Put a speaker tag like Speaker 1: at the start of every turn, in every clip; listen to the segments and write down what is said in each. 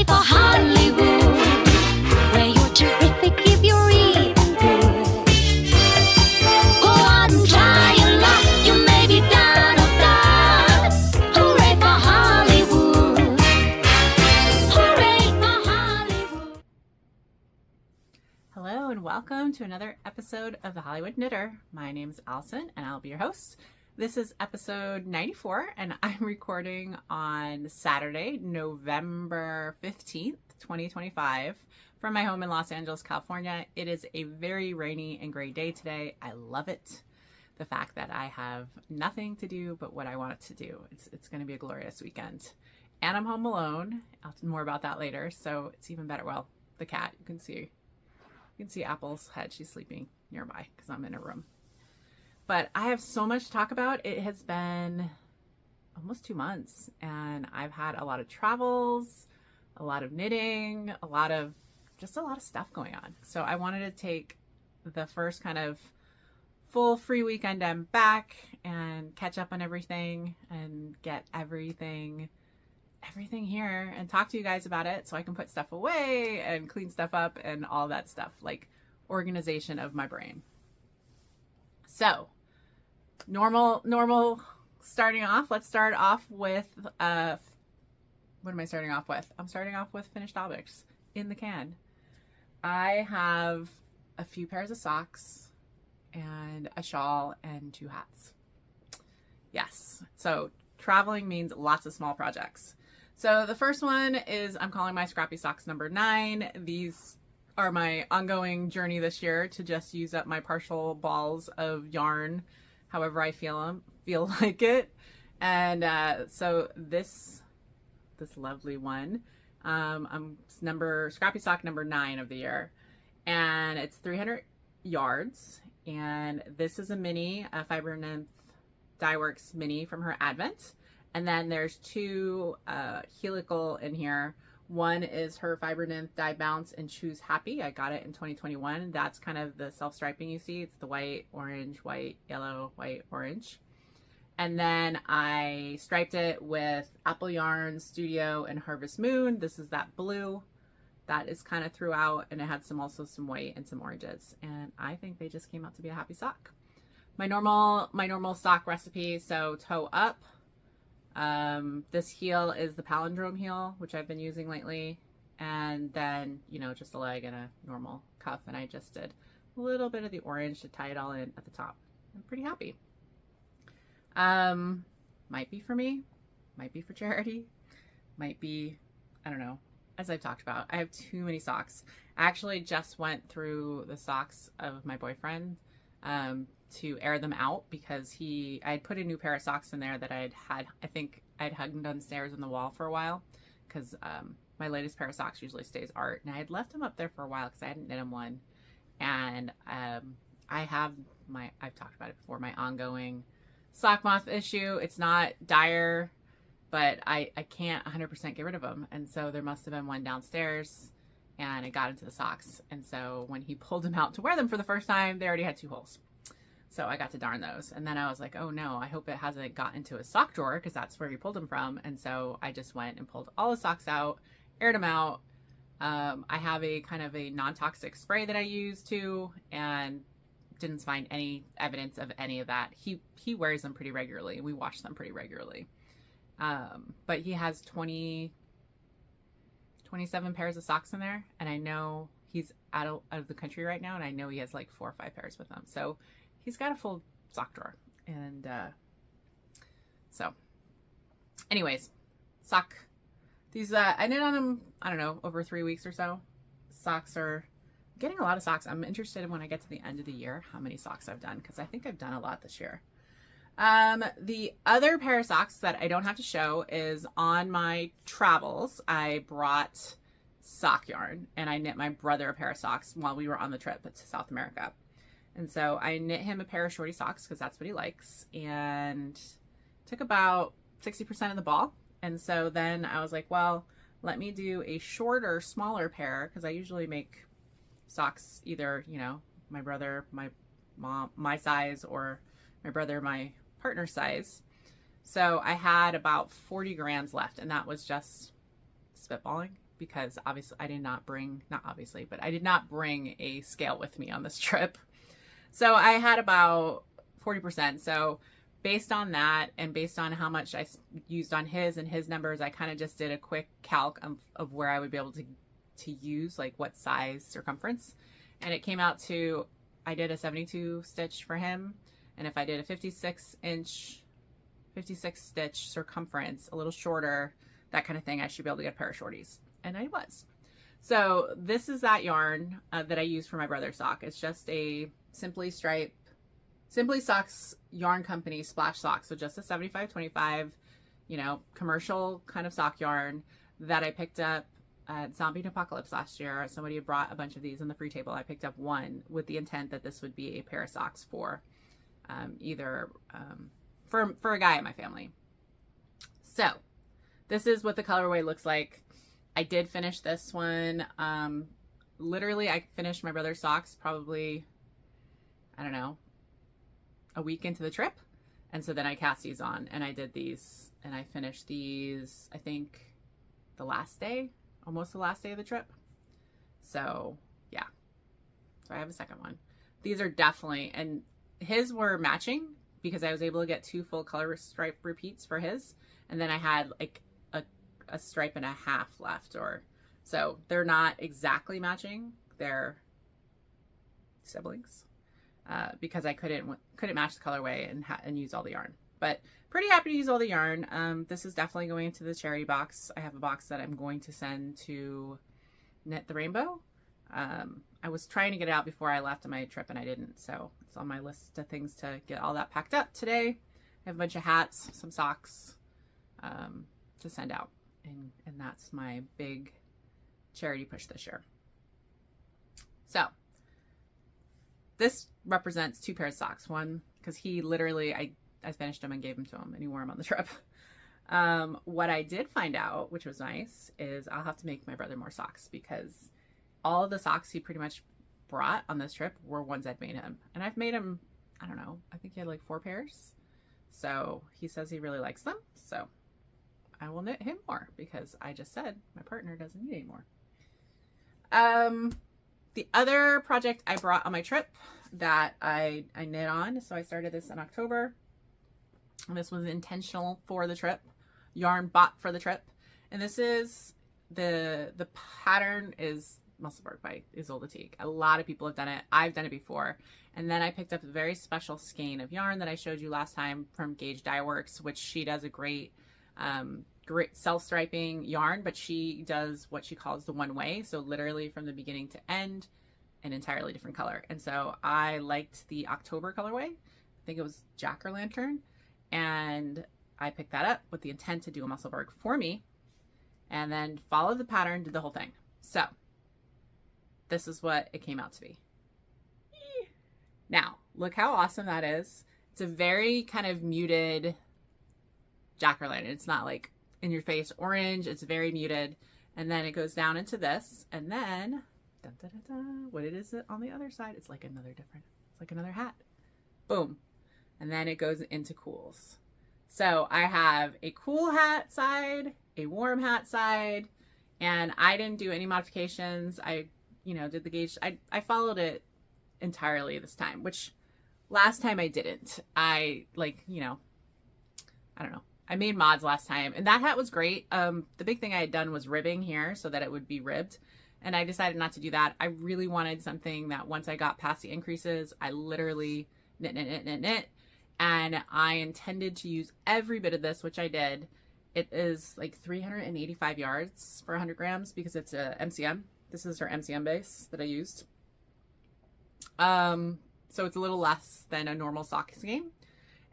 Speaker 1: Hooray for Hollywood, where you're terrific if you're even good. Go out and try your luck, you may be down or done. Hooray for Hollywood, hooray for Hollywood.
Speaker 2: Hello and welcome to another episode of The Hollywood Knitter. My name is Allison and I'll be your host. This is episode 94 and I'm recording on Saturday, November 15th, 2025 from my home in Los Angeles, California. It is a very rainy and gray day today. I love it. The fact that I have nothing to do but what I want it to do. It's going to be a glorious weekend. And I'm home alone. I'll talk more about that later. So it's even better. Well, the cat, you can see Apple's head. She's sleeping nearby because I'm in a room. But I have so much to talk about. It has been almost 2 months and I've had a lot of travels, a lot of knitting, a lot of stuff going on. So I wanted to take the first kind of full free weekend I'm back and catch up on everything and get everything here and talk to you guys about it so I can put stuff away and clean stuff up and all that stuff, like organization of my brain. So normal starting off. Let's start off with, what am I starting off with? I'm starting off with finished objects in the can. I have a few pairs of socks and a shawl and 2 hats. Yes. So traveling means lots of small projects. So the first one is I'm calling my Scrappy Socks number 9. These are my ongoing journey this year to just use up my partial balls of yarn however I feel like it. And so this lovely one, I'm Scrappy Sock number 9 of the year, and it's 300 yards. And this is a mini, a Fiber Nymph Dyeworks mini from her Advent. And then there's 2 helical in here. One is her Fiber Nymph Dye Bounce and Choose Happy. I got it in 2021. That's kind of the self-striping you see. It's the white, orange, white, yellow, white, orange. And then I striped it with Apple Yarn Studio and Harvest Moon. This is that blue that is kind of throughout, and it had also some white and some oranges. And I think they just came out to be a happy sock. My normal sock recipe, so toe up. This heel is the palindrome heel, which I've been using lately, and then just a leg and a normal cuff, and I just did a little bit of the orange to tie it all in at the top. I'm pretty happy. Might be for me, might be for charity, might be, I don't know. As I've talked about, I have too many socks. I actually just went through the socks of my boyfriend to air them out because I had put a new pair of socks in there that I think I'd hung downstairs on the wall for a while because my latest pair of socks usually stays art, and I had left them up there for a while because I hadn't knit them one. And I've talked about it before, my ongoing sock moth issue. It's not dire, but I can't 100% get rid of them, and so there must have been one downstairs and it got into the socks, and so when he pulled them out to wear them for the first time, they already had 2 holes. So I got to darn those. And then I was like, oh no, I hope it hasn't got into a sock drawer because that's where he pulled them from. And so I just went and pulled all the socks out, aired them out. I have a kind of a non-toxic spray that I use too, and didn't find any evidence of any of that. He wears them pretty regularly. We wash them pretty regularly. But he has 27 pairs of socks in there. And I know he's out of the country right now. And I know he has like 4 or 5 pairs with him. So he's got a full sock drawer. And so anyways, sock. These I knit on them, I don't know, over 3 weeks or so. Socks are getting a lot of socks. I'm interested in when I get to the end of the year how many socks I've done, because I think I've done a lot this year. The other pair of socks that I don't have to show is on my travels. I brought sock yarn and I knit my brother a pair of socks while we were on the trip to South America. And so I knit him a pair of shorty socks because that's what he likes, and took about 60% of the ball. And so then I was like, well, let me do a shorter, smaller pair, because I usually make socks either, my brother, my mom, my size, or my brother, my partner size. So I had about 40 grams left, and that was just spitballing because obviously I did not bring, not obviously, but I did not bring a scale with me on this trip. So I had about 40%. So based on that and based on how much I used on his and his numbers, I kind of just did a quick calc of where I would be able to use, like what size circumference. And it came out to, I did a 72 stitch for him. And if I did a 56 stitch circumference, a little shorter, that kind of thing, I should be able to get a pair of shorties. And I was. So this is that yarn that I use for my brother's sock. It's just a Simply Socks Yarn Company splash sock. So just a 75/25, you know, commercial kind of sock yarn that I picked up at Zombie Apocalypse last year. Somebody had brought a bunch of these on the free table. I picked up one with the intent that this would be a pair of socks for either for a guy in my family. So this is what the colorway looks like. I did finish this one. Literally, I finished my brother's socks probably, I don't know, a week into the trip. And so then I cast these on and I did these and I finished these, I think the last day, almost the last day of the trip. So yeah, so I have a second one. These are definitely, and his were matching because I was able to get 2 full color stripe repeats for his. And then I had like a stripe and a half left, or so they're not exactly matching. They're siblings because I couldn't match the colorway and use all the yarn. But pretty happy to use all the yarn. This is definitely going into the charity box. I have a box that I'm going to send to Knit the Rainbow. I was trying to get it out before I left on my trip and I didn't, so it's on my list of things to get all that packed up today. I have a bunch of hats, some socks to send out, and that's my big charity push this year. So this represents 2 pairs of socks. One, because he literally, I finished them and gave them to him and he wore them on the trip. What I did find out, which was nice, is I'll have to make my brother more socks because all of the socks he pretty much brought on this trip were ones I'd made him. And I've made him, I don't know, I think he had like 4 pairs. So he says he really likes them. So I will knit him more because I just said my partner doesn't need any more. The other project I brought on my trip that I knit on, so I started this in October. And this was intentional for the trip, yarn bought for the trip. And this is, the pattern is Musselburgh by Isolde Teague. A lot of people have done it. I've done it before. And then I picked up a very special skein of yarn that I showed you last time from Gauge Dye Works, which she does a great self-striping yarn, but she does what she calls the one way. So literally from the beginning to end, an entirely different color. And so I liked the October colorway. I think it was Jack-o'-lantern. And I picked that up with the intent to do a Musselburgh for me and then followed the pattern, did the whole thing. So this is what it came out to be. Now, look how awesome that is. It's a very kind of muted jack-o'-lantern. It's not like in your face orange. It's very muted. And then it goes down into this. And then, dun, dun, dun, dun, what it is on the other side? It's like another different, it's like another hat. Boom. And then it goes into cools. So I have a cool hat side, a warm hat side, and I didn't do any modifications. I, did the gauge. I followed it entirely this time, which last time I didn't. I don't know. I made mods last time and that hat was great. The big thing I had done was ribbing here so that it would be ribbed. And I decided not to do that. I really wanted something that once I got past the increases, I literally knit. And I intended to use every bit of this, which I did. It is like 385 yards for 100 grams because it's a MCM. This is her MCM base that I used. So it's a little less than a normal sock skein.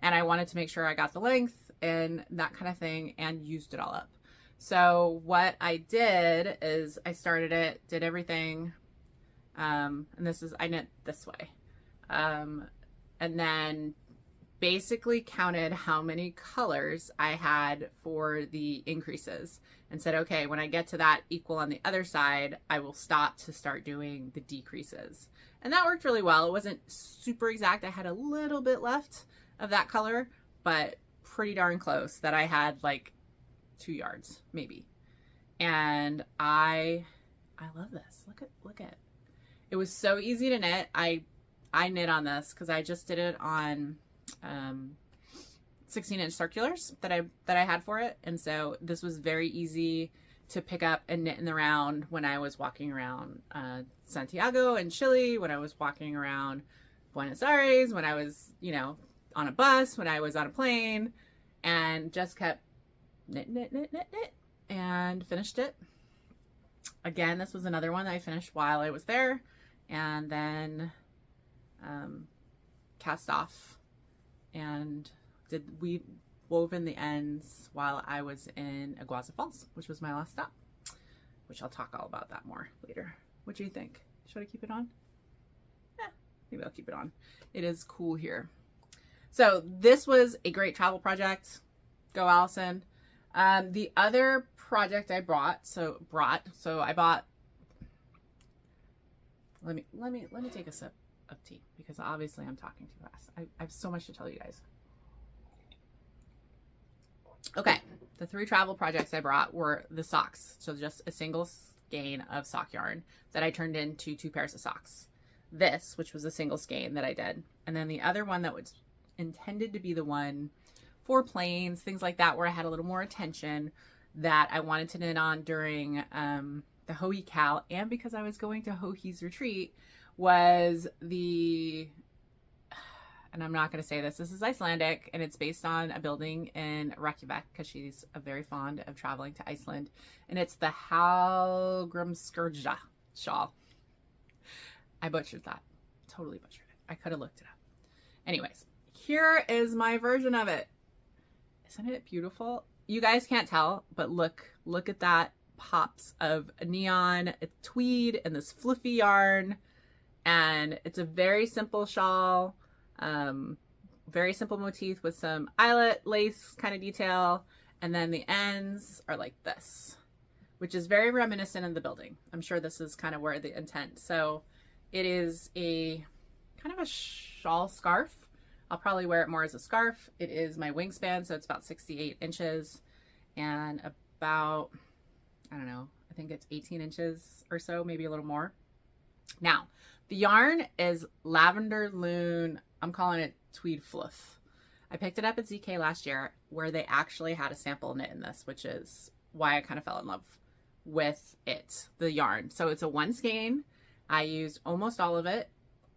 Speaker 2: And I wanted to make sure I got the length and that kind of thing and used it all up. So what I did is I started it, did everything. And I knit this way. And then basically counted how many colors I had for the increases and said, okay, when I get to that equal on the other side, I will stop to start doing the decreases. And that worked really well. It wasn't super exact. I had a little bit left of that color, but pretty darn close that I had like 2 yards maybe. And I love this. Look at. It was so easy to knit. I knit on this because I just did it on 16-inch circulars that I had for it, and so this was very easy to pick up and knit in the round when I was walking around Santiago and Chile, when I was walking around Buenos Aires, when I was, you know, on a bus, when I was on a plane, and just kept knit, and finished it. Again, this was another one that I finished while I was there, and then cast off and we wove in the ends while I was in Iguazu Falls, which was my last stop, which I'll talk all about that more later. What do you think? Should I keep it on? Maybe I'll keep it on. It is cool here. So this was a great travel project. Go Allison. The other project I brought, so I bought, let me take a sip of tea because obviously I'm talking too fast. I have so much to tell you guys. Okay, the 3 travel projects I brought were the socks. So just a single skein of sock yarn that I turned into 2 pairs of socks. This, which was a single skein that I did. And then the other one that was intended to be the one for planes, things like that, where I had a little more attention that I wanted to knit on during the Hohi Cal, and because I was going to Hohi's retreat, was the, and I'm not going to say this is Icelandic, and it's based on a building in Reykjavik because she's very fond of traveling to Iceland, and it's the Hallgrímskirkja shawl. I butchered that. Totally butchered it. I could have looked it up. Anyways, here is my version of it. Isn't it beautiful? You guys can't tell, but look at that pops of neon, tweed, and this fluffy yarn. And it's a very simple shawl, very simple motif with some eyelet lace kind of detail. And then the ends are like this, which is very reminiscent of the building. I'm sure this is kind of where the intent. So it is a kind of a shawl scarf. I'll probably wear it more as a scarf. It is my wingspan, so it's about 68 inches and about, I don't know, I think it's 18 inches or so, maybe a little more. Now, the yarn is Lavender Loon. I'm calling it Tweed Fluff. I picked it up at ZK last year where they actually had a sample knit in this, which is why I kind of fell in love with it, the yarn. So it's a 1 skein. I used almost all of it,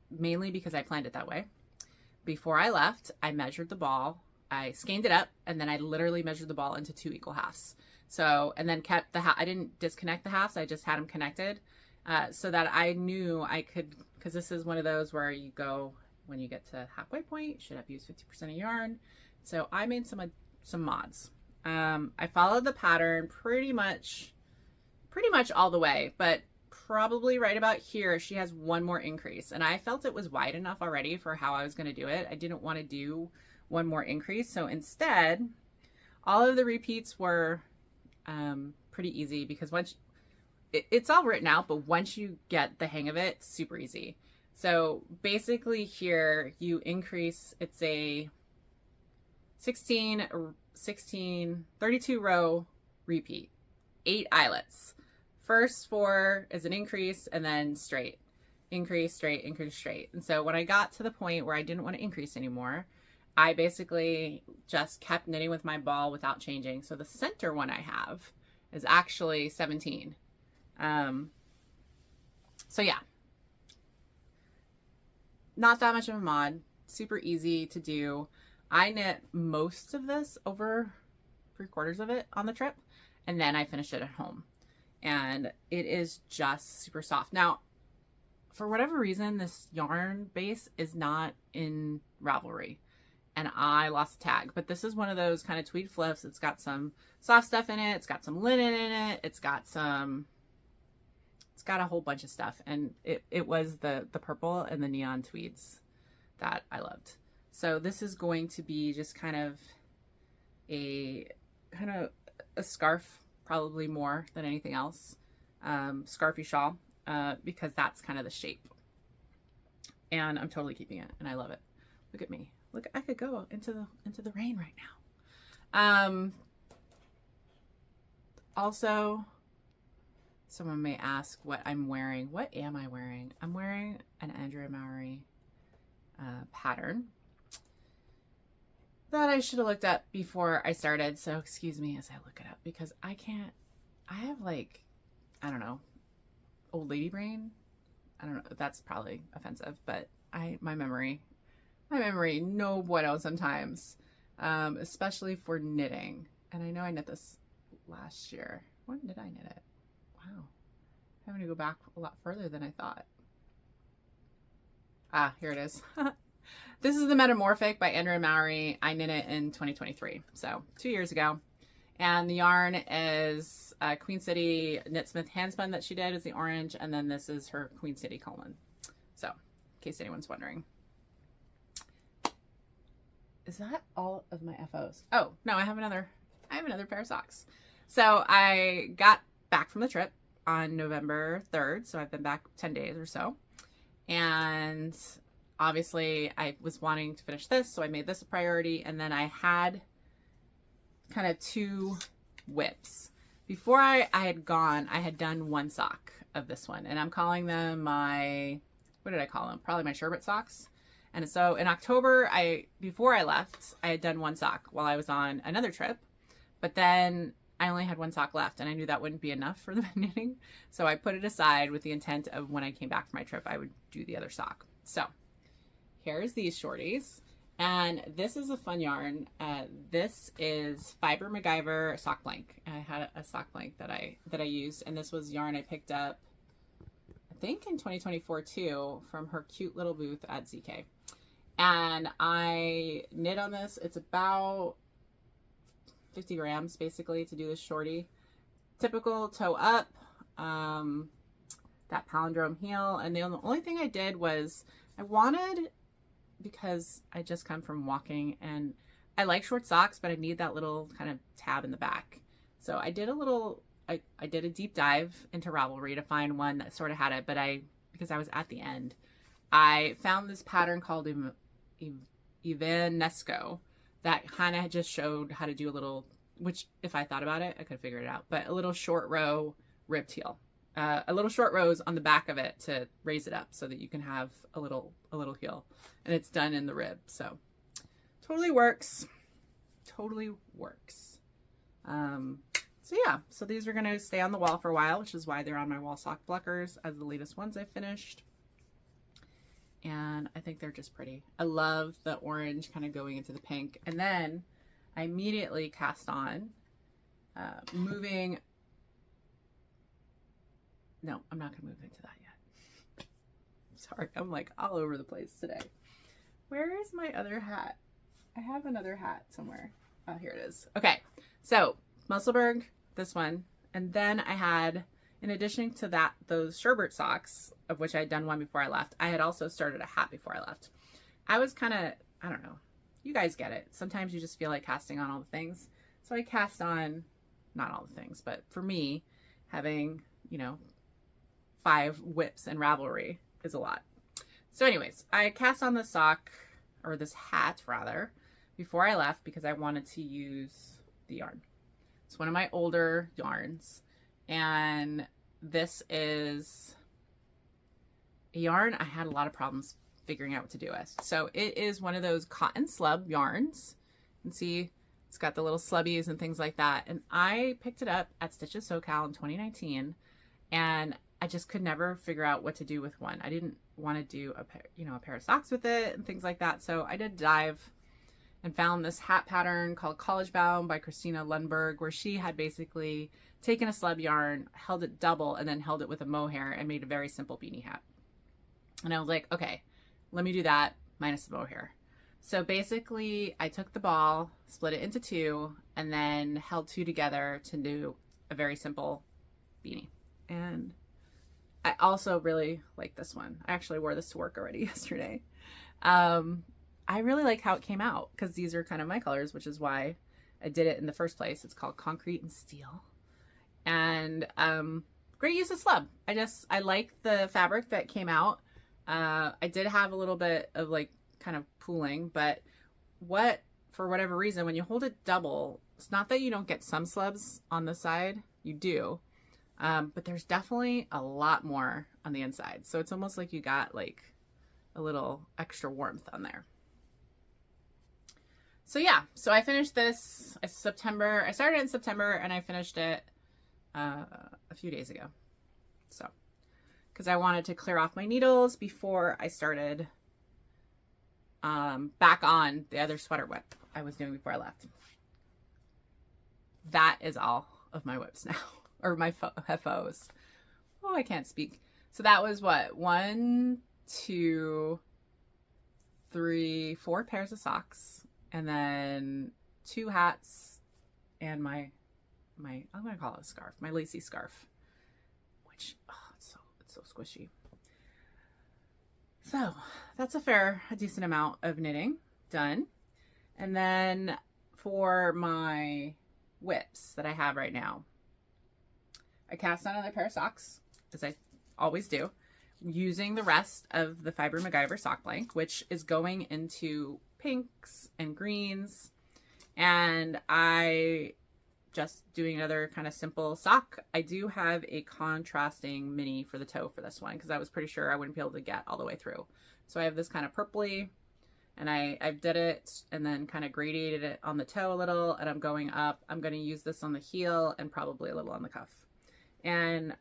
Speaker 2: mainly because I planned it that way. Before I left, I measured the ball, I skeined it up, and then I literally measured the ball into 2 equal halves. So, and then kept the I didn't disconnect the halves, I just had them connected so that I knew I could, because this is one of those where you go, when you get to halfway point, you should have used 50% of yarn. So I made some mods. I followed the pattern pretty much all the way, but probably right about here, she has 1 more increase, and I felt it was wide enough already for how I was going to do it. I didn't want to do 1 more increase, so instead, all of the repeats were pretty easy because once it's all written out, but once you get the hang of it, it's super easy. So basically here you increase, it's a 32 row repeat, 8 eyelets. First 4 is an increase and then straight, increase, straight, increase, straight. And so when I got to the point where I didn't want to increase anymore, I basically just kept knitting with my ball without changing. So the center one I have is actually 17. So yeah, not that much of a mod, super easy to do. I knit most of this, over 3/4 of it, on the trip, and then I finished it at home. And it is just super soft. Now, for whatever reason, this yarn base is not in Ravelry, and I lost the tag. But this is one of those kind of tweed flips. It's got some soft stuff in it. It's got some linen in it. It's got a whole bunch of stuff. And it was the purple and the neon tweeds that I loved. So this is going to be just kind of a scarf, probably more than anything else, scarfy shawl, because that's kind of the shape, and I'm totally keeping it, and I love it. Look at me. Look, I could go into the rain right now. Also, Someone may ask what I'm wearing. What am I wearing? I'm wearing an Andrea Mowry pattern that I should have looked up before I started. So excuse me as I look it up because I have like, I don't know, old lady brain. I don't know. That's probably offensive, but my memory, no bueno sometimes, especially for knitting. And I know I knit this last year. When did I knit it? Wow. I'm having to go back a lot further than I thought. Ah, here it is. This is the Metamorphic by Andrea Mowry. I knit it in 2023, so 2 years ago. And the yarn is Queen City Knitsmith Handspun that she did is the orange, and then this is her Queen City Colon. So, in case anyone's wondering. Is that all of my FOs? Oh, no, I have another pair of socks. So I got back from the trip on November 3rd, so I've been back 10 days or so. And obviously I was wanting to finish this, so I made this a priority. And then I had kind of 2 whips. Before I had gone, I had done 1 sock of this one, and I'm calling them my, what did I call them? Probably my sherbet socks. And so in October, before I left, I had done 1 sock while I was on another trip, but then I only had 1 sock left, and I knew that wouldn't be enough for the knitting. So I put it aside with the intent of when I came back from my trip, I would do the other sock. So here's these shorties. And this is a fun yarn. This is Fiber MacGyver sock blank. I had a sock blank that I used, and this was yarn I picked up, I think in 2024 too, from her cute little booth at ZK. And I knit on this. It's about 50 grams basically to do this shorty. Typical toe up, that palindrome heel. And the only thing I did was I wanted, because I just come from walking and I like short socks, but I need that little kind of tab in the back. So I did a little, I did a deep dive into Ravelry to find one that sort of had it, but because I was at the end, I found this pattern called Ivanesco that kind of just showed how to do a little, which if I thought about it, I could figure it out, but a little short row ribbed heel. A little short rows on the back of it to raise it up so that you can have a little heel, and it's done in the rib. So totally works. Totally works. So yeah, so these are going to stay on the wall for a while, which is why they're on my wall sock blockers as the latest ones I finished. And I think they're just pretty. I love the orange kind of going into the pink. And then I immediately cast on moving. No, I'm not going to move into that yet. Sorry, I'm like all over the place today. Where is my other hat? I have another hat somewhere. Oh, here it is. Okay, so Musselburgh, this one. And then I had, in addition to that, those sherbet socks, of which I had done one before I left, I had also started a hat before I left. I was kind of, I don't know, you guys get it. Sometimes you just feel like casting on all the things. So I cast on, not all the things, but for me, having, 5 whips and Ravelry is a lot. So anyways, I cast on the sock, or this hat rather, before I left because I wanted to use the yarn. It's one of my older yarns, and this is a yarn I had a lot of problems figuring out what to do with. So it is one of those cotton slub yarns. You can see it's got the little slubbies and things like that. And I picked it up at Stitches SoCal in 2019, and I just could never figure out what to do with one. I didn't want to do a pair of socks with it and things like that. So I did dive and found this hat pattern called College Bound by Christina Lundberg, where she had basically taken a slub yarn, held it double, and then held it with a mohair and made a very simple beanie hat. And I was like, okay, let me do that minus the mohair. So basically I took the ball, split it into 2, and then held 2 together to do a very simple beanie. And I also really like this one. I actually wore this to work already yesterday. I really like how it came out because these are kind of my colors, which is why I did it in the first place. It's called Concrete and Steel. And great use of slub. I like the fabric that came out. I did have a little bit of like kind of pooling, but for whatever reason, when you hold it double, it's not that you don't get some slubs on the side, you do, But there's definitely a lot more on the inside. So it's almost like you got like a little extra warmth on there. So yeah, so I finished this September. I started in September and I finished it a few days ago. So, because I wanted to clear off my needles before I started back on the other sweater whip I was doing before I left. That is all of my whips now, or my FOs. Oh, I can't speak. So that was what? 1, 2, 3, 4 pairs of socks, and then 2 hats, and my I'm gonna call it a scarf, my lacy scarf, which it's so squishy. So that's a decent amount of knitting done. And then for my whips that I have right now, I cast on another pair of socks, as I always do, using the rest of the Fiber MacGyver sock blank, which is going into pinks and greens. And I just doing another kind of simple sock. I do have a contrasting mini for the toe for this one because I was pretty sure I wouldn't be able to get all the way through. So I have this kind of purpley, and I did it and then kind of gradiated it on the toe a little, and I'm going up. I'm going to use this on the heel and probably a little on the cuff. And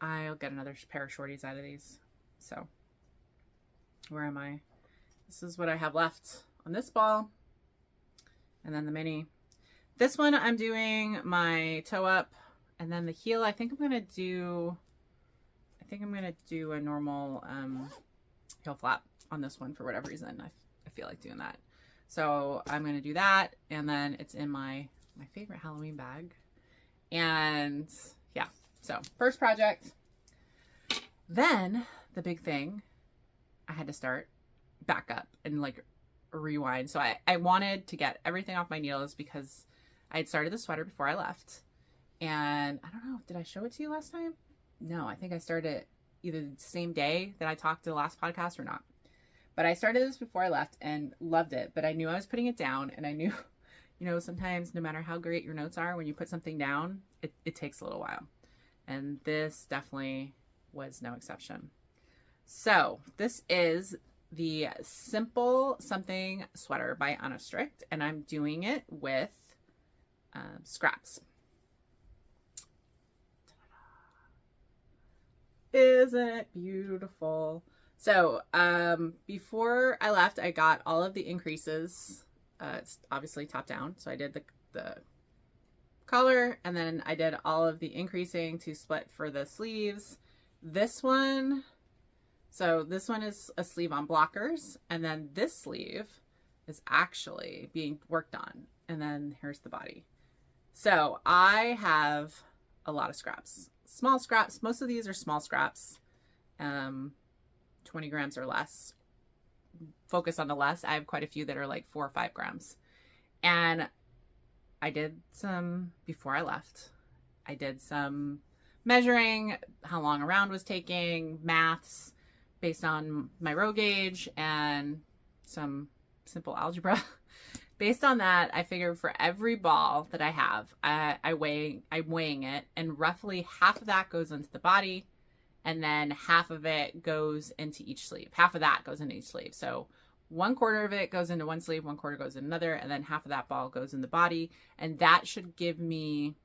Speaker 2: I'll get another pair of shorties out of these. So where am I? This is what I have left on this ball. And then the mini. This one I'm doing my toe up, and then the heel I think I'm gonna do a normal heel flap on this one for whatever reason. I feel like doing that. So I'm gonna do that, and then it's in my favorite Halloween bag. And yeah, so first project. Then the big thing, I had to start back up and like rewind. So I wanted to get everything off my needles because I had started the sweater before I left. And I don't know, did I show it to you last time? No, I think I started it either the same day that I talked to the last podcast or not. But I started this before I left and loved it. But I knew I was putting it down, and I knew, you know, sometimes no matter how great your notes are, when you put something down, it takes a little while. And this definitely was no exception. So this is the Simple Something sweater by Anna Strict, and I'm doing it with scraps. Isn't it beautiful? So before I left, I got all of the increases. It's obviously top down, so I did the collar, and then I did all of the increasing to split for the sleeves. This one, so this one is a sleeve on blockers, and then this sleeve is actually being worked on, and then here's the body. So I have a lot of scraps, small scraps. Most of these are small scraps, 20 grams or less. Focus on the less. I have quite a few that are like 4 or 5 grams. And I did some before I left. I did some measuring how long a round was taking, maths based on my row gauge, and some simple algebra. Based on that, I figured for every ball that I have, I'm weighing it, and roughly half of that goes into the body, and then half of it goes into each sleeve. Half of that goes into each sleeve. So 1/4 of it goes into one sleeve, 1/4 goes in another, and then half of that ball goes in the body. And that should give me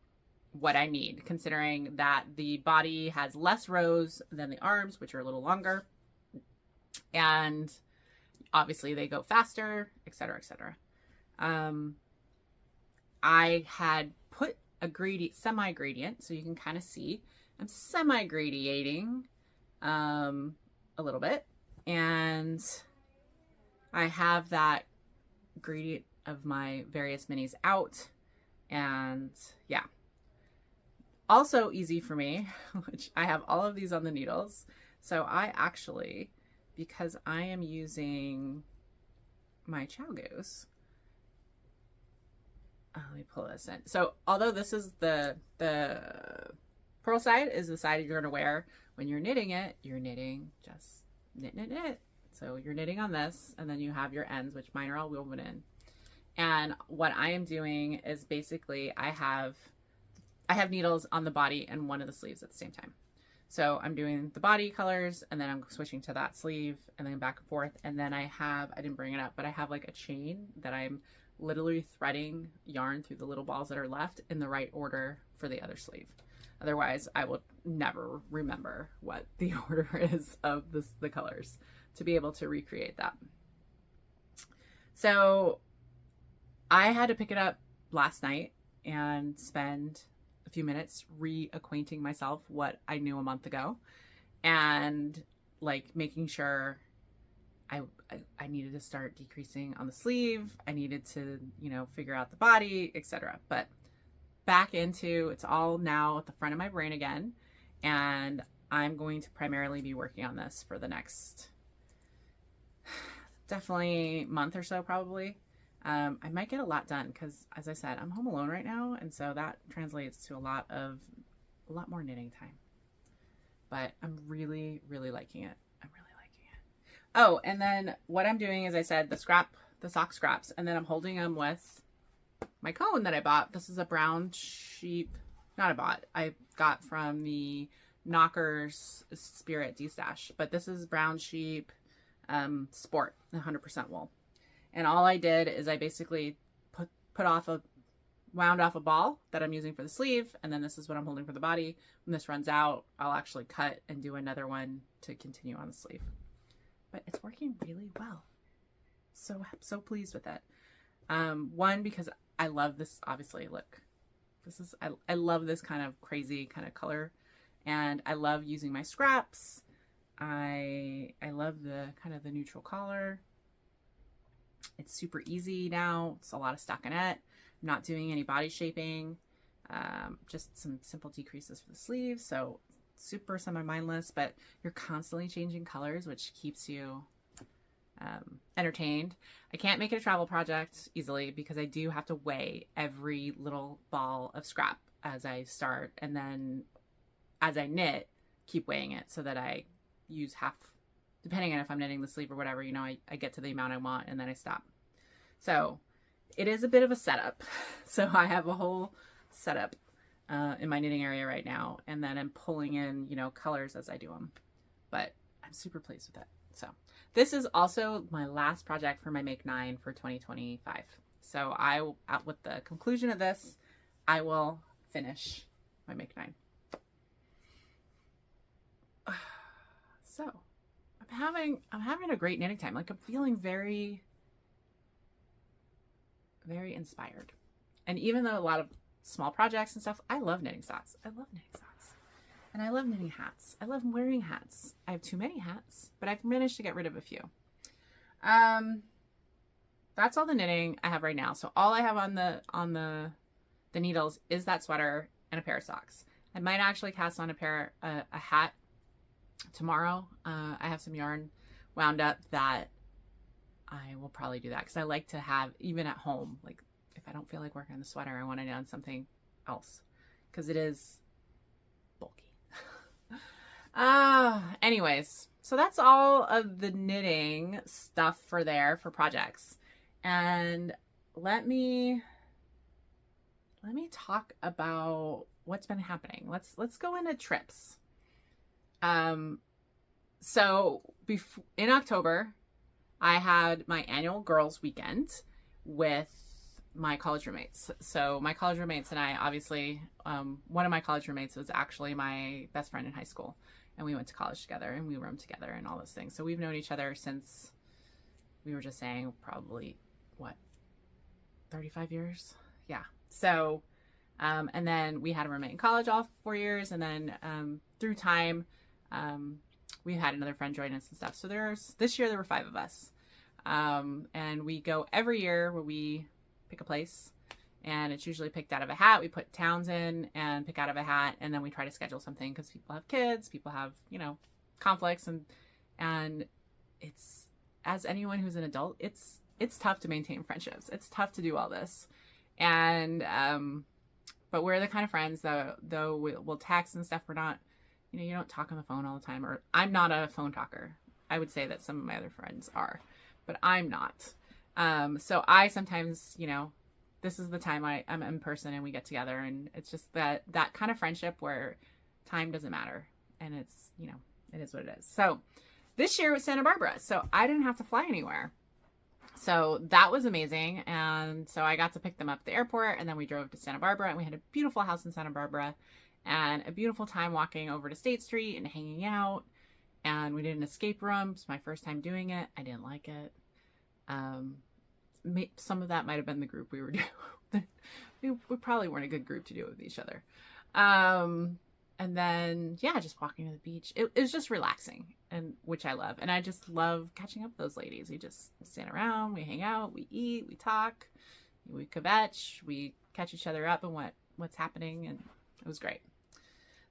Speaker 2: what I need, considering that the body has less rows than the arms, which are a little longer. And obviously they go faster, etc., etc. I had put a semi-gradient, so you can kind of see I'm semi-gradiating a little bit, and I have that gradient of my various minis out, and yeah. Also easy for me, which I have all of these on the needles, so I actually, because I am using my ChowGoose, let me pull this in. So although this is the purl side is the side you're going to wear when you're knitting it, you're knitting just knit. So you're knitting on this, and then you have your ends, which mine are all woven in. And what I am doing is basically I have I have needles on the body and one of the sleeves at the same time. So I'm doing the body colors and then I'm switching to that sleeve and then back and forth. And then I didn't bring it up, but I have like a chain that I'm literally threading yarn through the little balls that are left in the right order for the other sleeve. Otherwise, I will never remember what the order is of the colors to be able to recreate that. So I had to pick it up last night and spend a few minutes reacquainting myself what I knew a month ago, and like making sure I needed to start decreasing on the sleeve. I needed to, you know, figure out the body, etc. But back into it's all now at the front of my brain again, and I'm going to primarily be working on this for the next definitely month or so probably. I might get a lot done because, as I said, I'm home alone right now, and so that translates to a lot more knitting time. But I'm really, really liking it. I'm really liking it. Oh, and then what I'm doing is, I said, the sock scraps, and then I'm holding them with my cone that I bought. This is a brown sheep, I got from the Knockers Spirit D-Stash, but this is brown sheep sport, 100% wool. And all I did is I basically wound off a ball that I'm using for the sleeve, and then this is what I'm holding for the body. When this runs out, I'll actually cut and do another one to continue on the sleeve. But it's working really well. So pleased with it. One, because I love this, obviously, look. I love this kind of crazy kind of color, and I love using my scraps. I love the kind of the neutral color. It's super easy now. It's a lot of stockinette. I'm not doing any body shaping. Just some simple decreases for the sleeves. So super semi-mindless, but you're constantly changing colors, which keeps you entertained. I can't make it a travel project easily because I do have to weigh every little ball of scrap as I start. And then as I knit, keep weighing it so that I use half, depending on if I'm knitting the sleeve or whatever, you know, I get to the amount I want and then I stop. So it is a bit of a setup. So I have a whole setup in my knitting area right now. And then I'm pulling in, you know, colors as I do them. But I'm super pleased with it. So this is also my last project for my Make 9 for 2025. So with the conclusion of this, I will finish my Make 9. So I'm having a great knitting time. Like, I'm feeling very, very inspired. And even though a lot of small projects and stuff, I love knitting socks. I love knitting socks. And I love knitting hats. I love wearing hats. I have too many hats, but I've managed to get rid of a few. That's all the knitting I have right now. So all I have on the needles is that sweater and a pair of socks. I might actually cast on a hat tomorrow. I have some yarn wound up that I will probably do that because I like to have, even at home, like if I don't feel like working on the sweater, I want to knit on something else because it is bulky. Anyways, so that's all of the knitting stuff for projects. And let me talk about what's been happening. Let's go into trips. So in October, I had my annual girls' weekend with my college roommates. So my college roommates and I, obviously, one of my college roommates was actually my best friend in high school, and we went to college together and we roomed together and all those things. So we've known each other since, we were just saying, probably 35 years. Yeah. So, and then we had a roommate in college all 4 years. And then, through time, we had another friend join us and stuff. So this year there were 5 of us. And we go every year where we pick a place, and it's usually picked out of a hat. We put towns in and pick out of a hat, and then we try to schedule something because people have kids, people have, you know, conflicts, and it's, as anyone who's an adult, it's tough to maintain friendships. It's tough to do all this. And, but we're the kind of friends that, though we'll text and stuff, we're not, you know, you don't talk on the phone all the time, or I'm not a phone talker. I would say that some of my other friends are, but I'm not. So I sometimes, you know, this is the time I'm in person and we get together, and it's just that kind of friendship where time doesn't matter, and it's, you know, it is what it is. So this year was Santa Barbara, so I didn't have to fly anywhere. So that was amazing. And so I got to pick them up at the airport, and then we drove to Santa Barbara, and we had a beautiful house in Santa Barbara and a beautiful time walking over to State Street and hanging out. And we did an escape room. It's my first time doing it. I didn't like it. Some of that might have been the group we were doing. we probably weren't a good group to do it with each other. And then, yeah, just walking to the beach. It was just relaxing, and which I love. And I just love catching up with those ladies. We just stand around, we hang out, we eat, we talk, we kvetch, we catch each other up and what's happening. And it was great.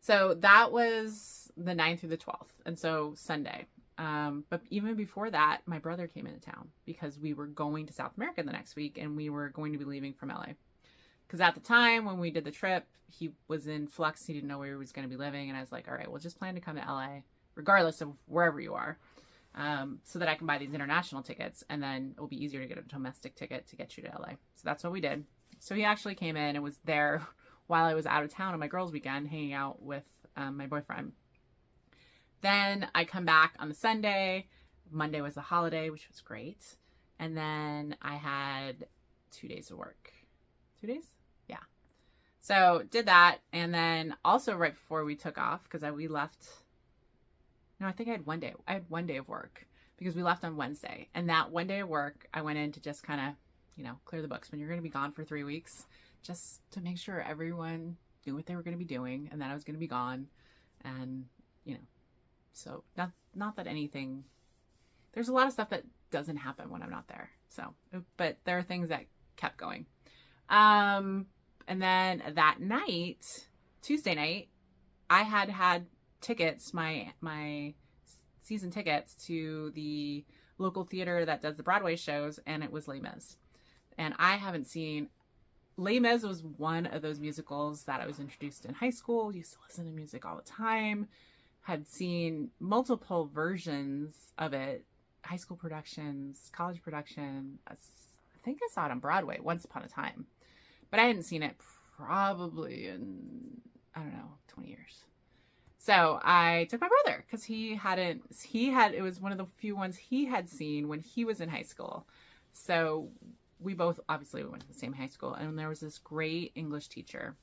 Speaker 2: So that was the 9th through the 12th. And so Sunday. But even before that, my brother came into town because we were going to South America the next week, and we were going to be leaving from LA. Because at the time when we did the trip, he was in flux. He didn't know where he was going to be living. And I was like, all right, we'll just plan to come to LA, regardless of wherever you are, so that I can buy these international tickets. And then it'll be easier to get a domestic ticket to get you to LA. So that's what we did. So he actually came in and was there while I was out of town on my girls' weekend, hanging out with my boyfriend. Then I come back on the Sunday. Monday was a holiday, which was great. And then I had 2 days of work. 2 days? Yeah. So did that. And then also right before we took off, because we left. No, I think I had 1 day. I had 1 day of work because we left on Wednesday. And that 1 day of work, I went in to just kind of, you know, clear the books. When you're going to be gone for 3 weeks, just to make sure everyone knew what they were going to be doing and that I was going to be gone. And, you know, so not that anything, there's a lot of stuff that doesn't happen when I'm not there. So, but there are things that kept going. And then that night, Tuesday night, I had tickets, my season tickets to the local theater that does the Broadway shows, and it was Les Mis. And I haven't seen, Les Mis was one of those musicals that I was introduced in high school, used to listen to music all the time, had seen multiple versions of it, high school productions, college production. I think I saw it on Broadway once upon a time, but I hadn't seen it probably in, I don't know, 20 years. So I took my brother because it was one of the few ones he had seen when he was in high school. So we both obviously went to the same high school, and there was this great English teacher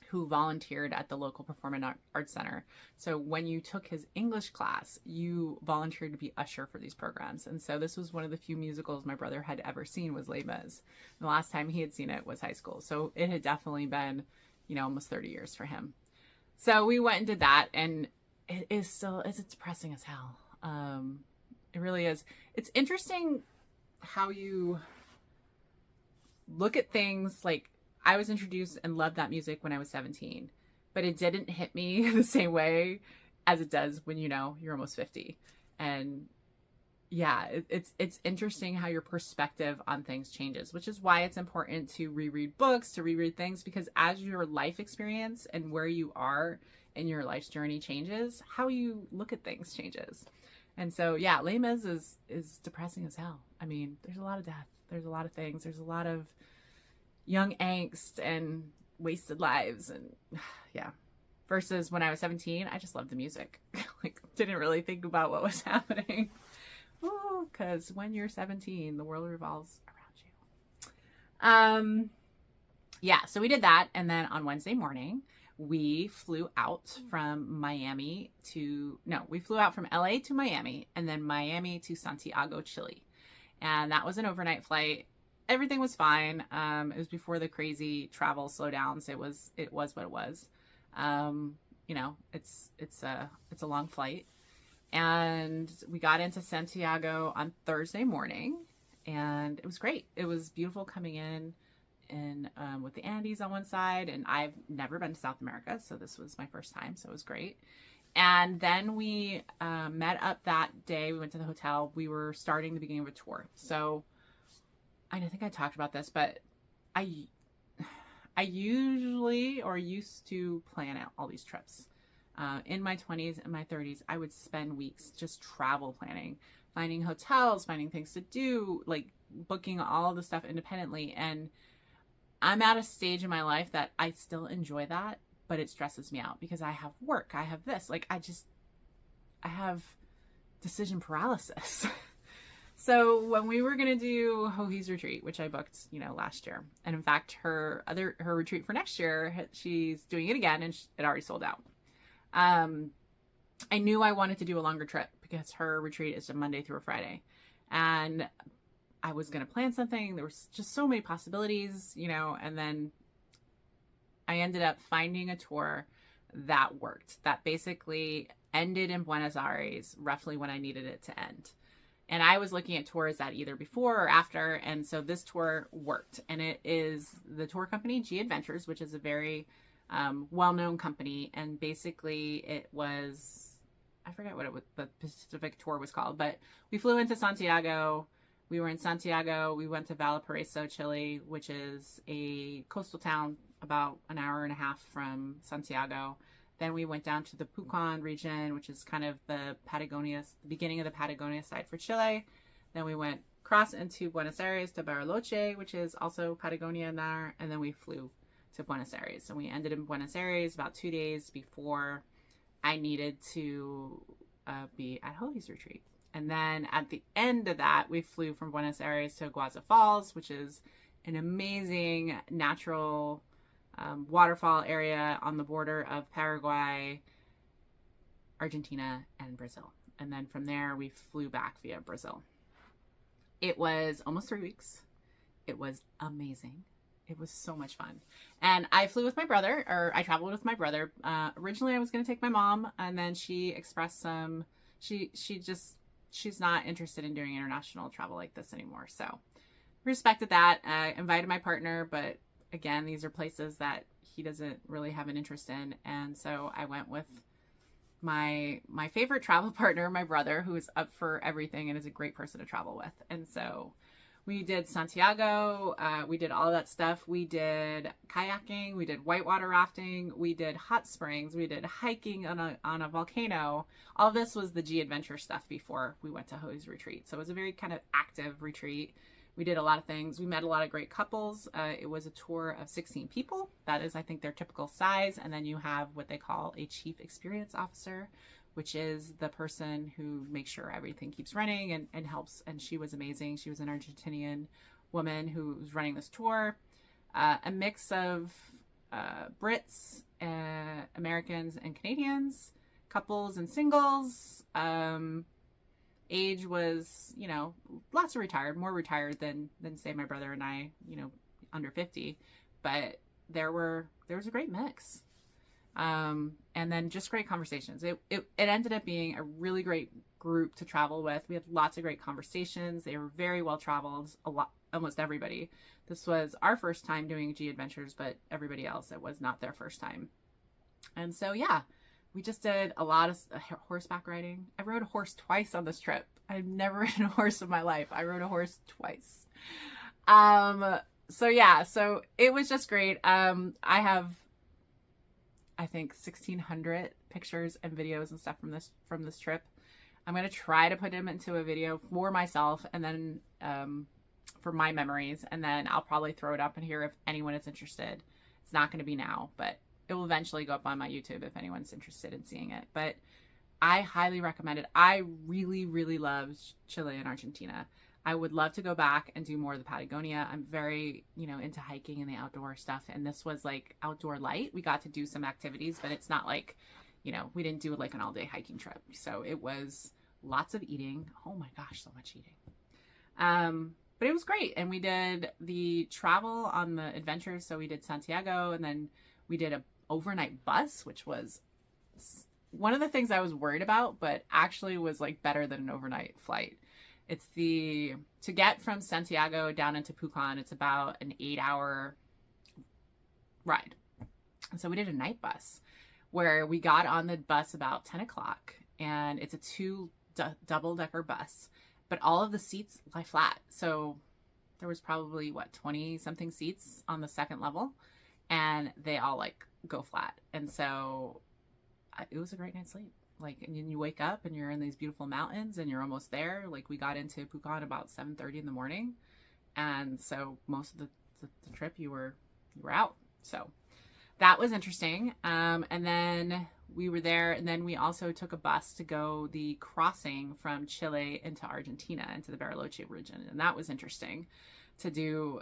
Speaker 2: who volunteered at the local Performing Arts Center. So when you took his English class, you volunteered to be usher for these programs. And so this was one of the few musicals my brother had ever seen was Les Mis. The last time he had seen it was high school. So it had definitely been, you know, almost 30 years for him. So we went and did that, and it's depressing as hell. It really is. It's interesting how you look at things. Like, I was introduced and loved that music when I was 17, but it didn't hit me the same way as it does when, you know, you're almost 50. And yeah, it's interesting how your perspective on things changes, which is why it's important to reread books, to reread things, because as your life experience and where you are in your life's journey changes, how you look at things changes. And so, yeah, Les Mis is depressing as hell. I mean, there's a lot of death. There's a lot of things. There's a lot of young angst and wasted lives. And yeah, versus when I was 17, I just loved the music. Like, didn't really think about what was happening. Because when you're 17, the world revolves around you. Yeah, so we did that. And then on Wednesday morning, we flew out from we flew out from LA to Miami, and then Miami to Santiago, Chile. And that was an overnight flight. Everything was fine. It was before the crazy travel slowdowns. It was what it was. You know, it's a long flight. And we got into Santiago on Thursday morning, and it was great. It was beautiful coming in and with the Andes on one side, and I've never been to South America, so this was my first time, so it was great. And then we met up that day. We went to the hotel. We were starting the beginning of a tour. So I think I talked about this, but I usually or used to plan out all these trips. In my 20s and my 30s, I would spend weeks just travel planning, finding hotels, finding things to do, like booking all the stuff independently. And I'm at a stage in my life that I still enjoy that, but it stresses me out because I have work, I have this, like I have decision paralysis. So when we were going to do Hohi's retreat, which I booked, last year, and in fact, her retreat for next year, she's doing it again, and it already sold out. I knew I wanted to do a longer trip because her retreat is a Monday through a Friday, and I was going to plan something. There was just so many possibilities, and then I ended up finding a tour that worked, that basically ended in Buenos Aires roughly when I needed it to end. And I was looking at tours that either before or after. And so this tour worked. And it is the tour company G Adventures, which is a very well-known company. And basically it was, I forget what the Pacific tour was called, but we flew into Santiago. We were in Santiago. We went to Valparaiso, Chile, which is a coastal town about an hour and a half from Santiago. Then we went down to the Pucón region, which is kind of the beginning of the Patagonia side for Chile. Then we went across into Buenos Aires to Bariloche, which is also Patagonia in there. And then we flew to Buenos Aires. And we ended in Buenos Aires about 2 days before I needed to be at Hohi's retreat. And then at the end of that, we flew from Buenos Aires to Iguazu Falls, which is an amazing natural waterfall area on the border of Paraguay, Argentina, and Brazil. And then from there, we flew back via Brazil. It was almost 3 weeks. It was amazing. It was so much fun. And I flew with my brother, or I traveled with my brother. Originally, I was going to take my mom, and then she expressed she's not interested in doing international travel like this anymore. So respected that. I invited my partner, but again, these are places that he doesn't really have an interest in. And so I went with my favorite travel partner, my brother, who is up for everything and is a great person to travel with. And so we did Santiago. We did all that stuff. We did kayaking. We did whitewater rafting. We did hot springs. We did hiking on a volcano. All of this was the G Adventure stuff before we went to Hohi's retreat. So it was a very kind of active retreat. We did a lot of things. We met a lot of great couples. It was a tour of 16 people. That is, I think, their typical size. And then you have what they call a chief experience officer, which is the person who makes sure everything keeps running and helps. And she was amazing. She was an Argentinian woman who was running this tour. A mix of Brits, Americans, and Canadians, couples and singles. Age was, lots of retired, more retired than say my brother and I, under 50, but there was a great mix. And then just great conversations. It ended up being a really great group to travel with. We had lots of great conversations. They were very well traveled, almost everybody. This was our first time doing G Adventures, but everybody else, it was not their first time. And so, yeah. We just did a lot of horseback riding. I rode a horse twice on this trip. I've never ridden a horse in my life. I rode a horse twice. So it was just great. I have, I think, 1,600 pictures and videos and stuff from this trip. I'm going to try to put them into a video for myself and then for my memories. And then I'll probably throw it up in here if anyone is interested. It's not going to be now, but it will eventually go up on my YouTube if anyone's interested in seeing it. But I highly recommend it. I really, really love Chile and Argentina. I would love to go back and do more of the Patagonia. I'm very, into hiking and the outdoor stuff. And this was like outdoor light. We got to do some activities, but it's not like, we didn't do like an all-day hiking trip. So it was lots of eating. Oh my gosh, so much eating. But it was great. And we did the travel on the adventures. So we did Santiago, and then we did a overnight bus, which was one of the things I was worried about, but actually was like better than an overnight flight. It's to get from Santiago down into Pucón, it's about an 8-hour ride. And so we did a night bus where we got on the bus about 10 o'clock, and it's a double-decker bus, but all of the seats lie flat. So there was probably 20 something seats on the second level, and they all go flat. And so it was a great night's sleep. And then you wake up and you're in these beautiful mountains and you're almost there. We got into Pucón about 7:30 in the morning. And so most of the trip you were you were out. So that was interesting. And then we were there, and then we also took a bus to go the crossing from Chile into Argentina, into the Bariloche region. And that was interesting to do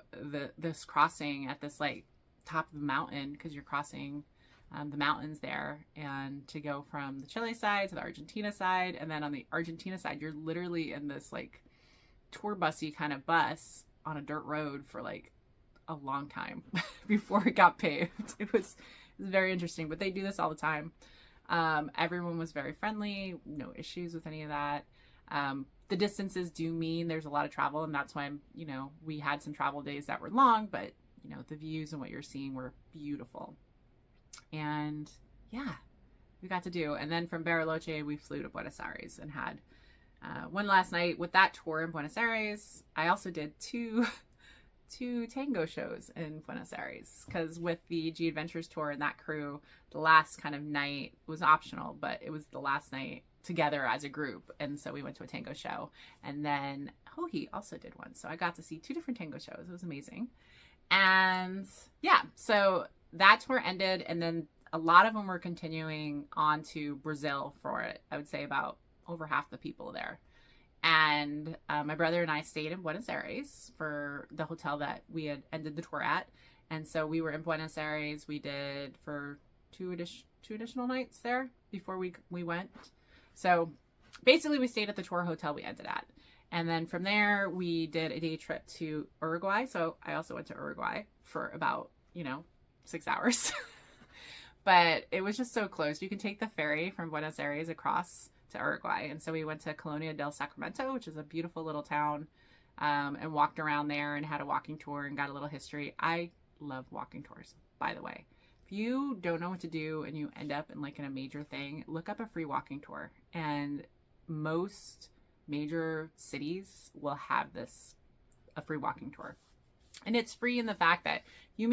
Speaker 2: this crossing at this like top of the mountain, because you're crossing the mountains there, and to go from the Chile side to the Argentina side. And then on the Argentina side, you're literally in this like tour busy kind of bus on a dirt road for like a long time before it got paved. It was very interesting, but they do this all the time. Everyone was very friendly, no issues with any of that. The distances do mean there's a lot of travel, and that's why we had some travel days that were long, but the views and what you're seeing were beautiful. And yeah, we got to do. And then from Bariloche, we flew to Buenos Aires and had one last night with that tour in Buenos Aires. I also did two tango shows in Buenos Aires, because with the G Adventures tour and that crew, the last kind of night was optional, but it was the last night together as a group. And so we went to a tango show, and then Hohi also did one. So I got to see 2 different tango shows. It was amazing. And yeah, so that tour ended, and then a lot of them were continuing on to Brazil for it. I would say about over half the people there. And my brother and I stayed in Buenos Aires for the hotel that we had ended the tour at. And so we were in Buenos Aires. We did for two additional nights there before we went. So basically we stayed at the tour hotel we ended at. And then from there, we did a day trip to Uruguay. So I also went to Uruguay for about, 6 hours. But it was just so close. You can take the ferry from Buenos Aires across to Uruguay. And so we went to Colonia del Sacramento, which is a beautiful little town, and walked around there and had a walking tour and got a little history. I love walking tours, by the way. If you don't know what to do and you end up in like in a major thing, look up a free walking tour. And most major cities will have a free walking tour. And it's free in the fact that you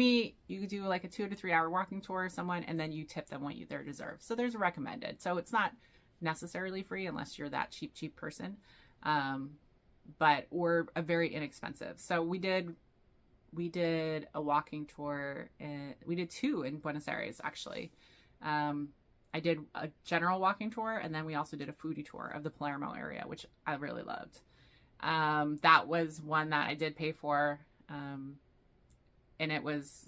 Speaker 2: do like a 2 to 3 hour walking tour of someone, and then you tip them what they deserve. So there's a recommended. So it's not necessarily free unless you're that cheap person, or a very inexpensive. So we did a walking tour, and we did 2 in Buenos Aires actually. I did a general walking tour, and then we also did a foodie tour of the Palermo area, which I really loved. That was one that I did pay for, and it was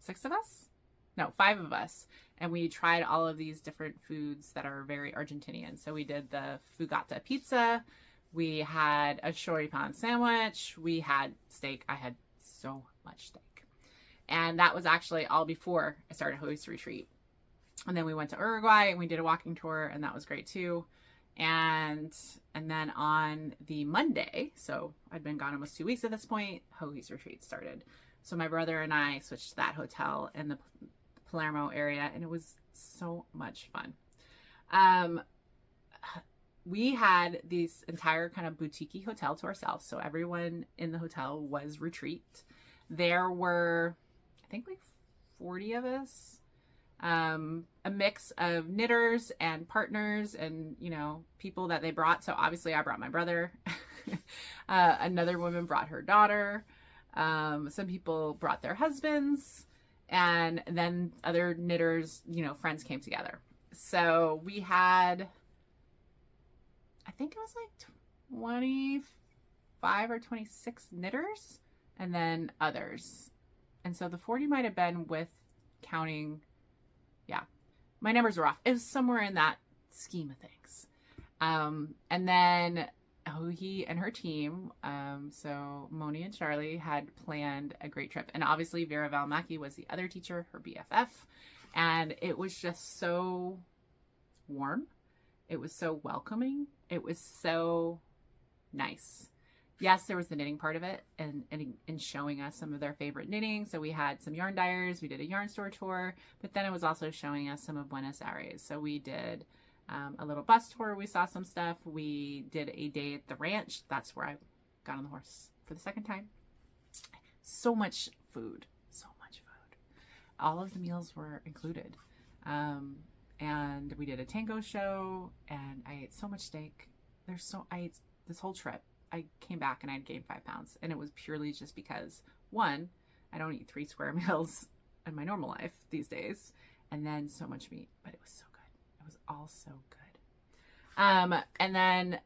Speaker 2: 5 of us. And we tried all of these different foods that are very Argentinian. So we did the fugata pizza. We had a choripan sandwich. We had steak. I had so much steak. And that was actually all before I started Hohi's Retreat. And then we went to Uruguay and we did a walking tour, and that was great too. And then on the Monday, so I'd been gone almost 2 weeks at this point, Hohi's Retreat started. So my brother and I switched to that hotel in the Palermo area, and it was so much fun. We had this entire kind of boutique hotel to ourselves, so everyone in the hotel was retreat. There were, I think, like 40 of us, a mix of knitters and partners and people that they brought. So obviously I brought my brother. Another woman brought her daughter. Some people brought their husbands. And then other knitters, friends came together. So we had, I think it was like 25 or 26 knitters, and then others. And so the 40 might have been with counting, my numbers were off. It was somewhere in that scheme of things. And then Hohi and her team, so Moni and Charlie, had planned a great trip. And obviously Vera Valmaki was the other teacher, her BFF. And it was just so warm. It was so welcoming. It was so nice. Yes, there was the knitting part of it and showing us some of their favorite knitting. So we had some yarn dyers. We did a yarn store tour. But then it was also showing us some of Buenos Aires. So we did a little bus tour. We saw some stuff. We did a day at the ranch. That's where I got on the horse for the second time. So much food. So much food. All of the meals were included. And we did a tango show, and I ate so much steak. I ate this whole trip. I came back and I had gained 5 pounds, and it was purely just because, one, I don't eat 3 square meals in my normal life these days. And then so much meat, but it was so good. It was all so good. And then,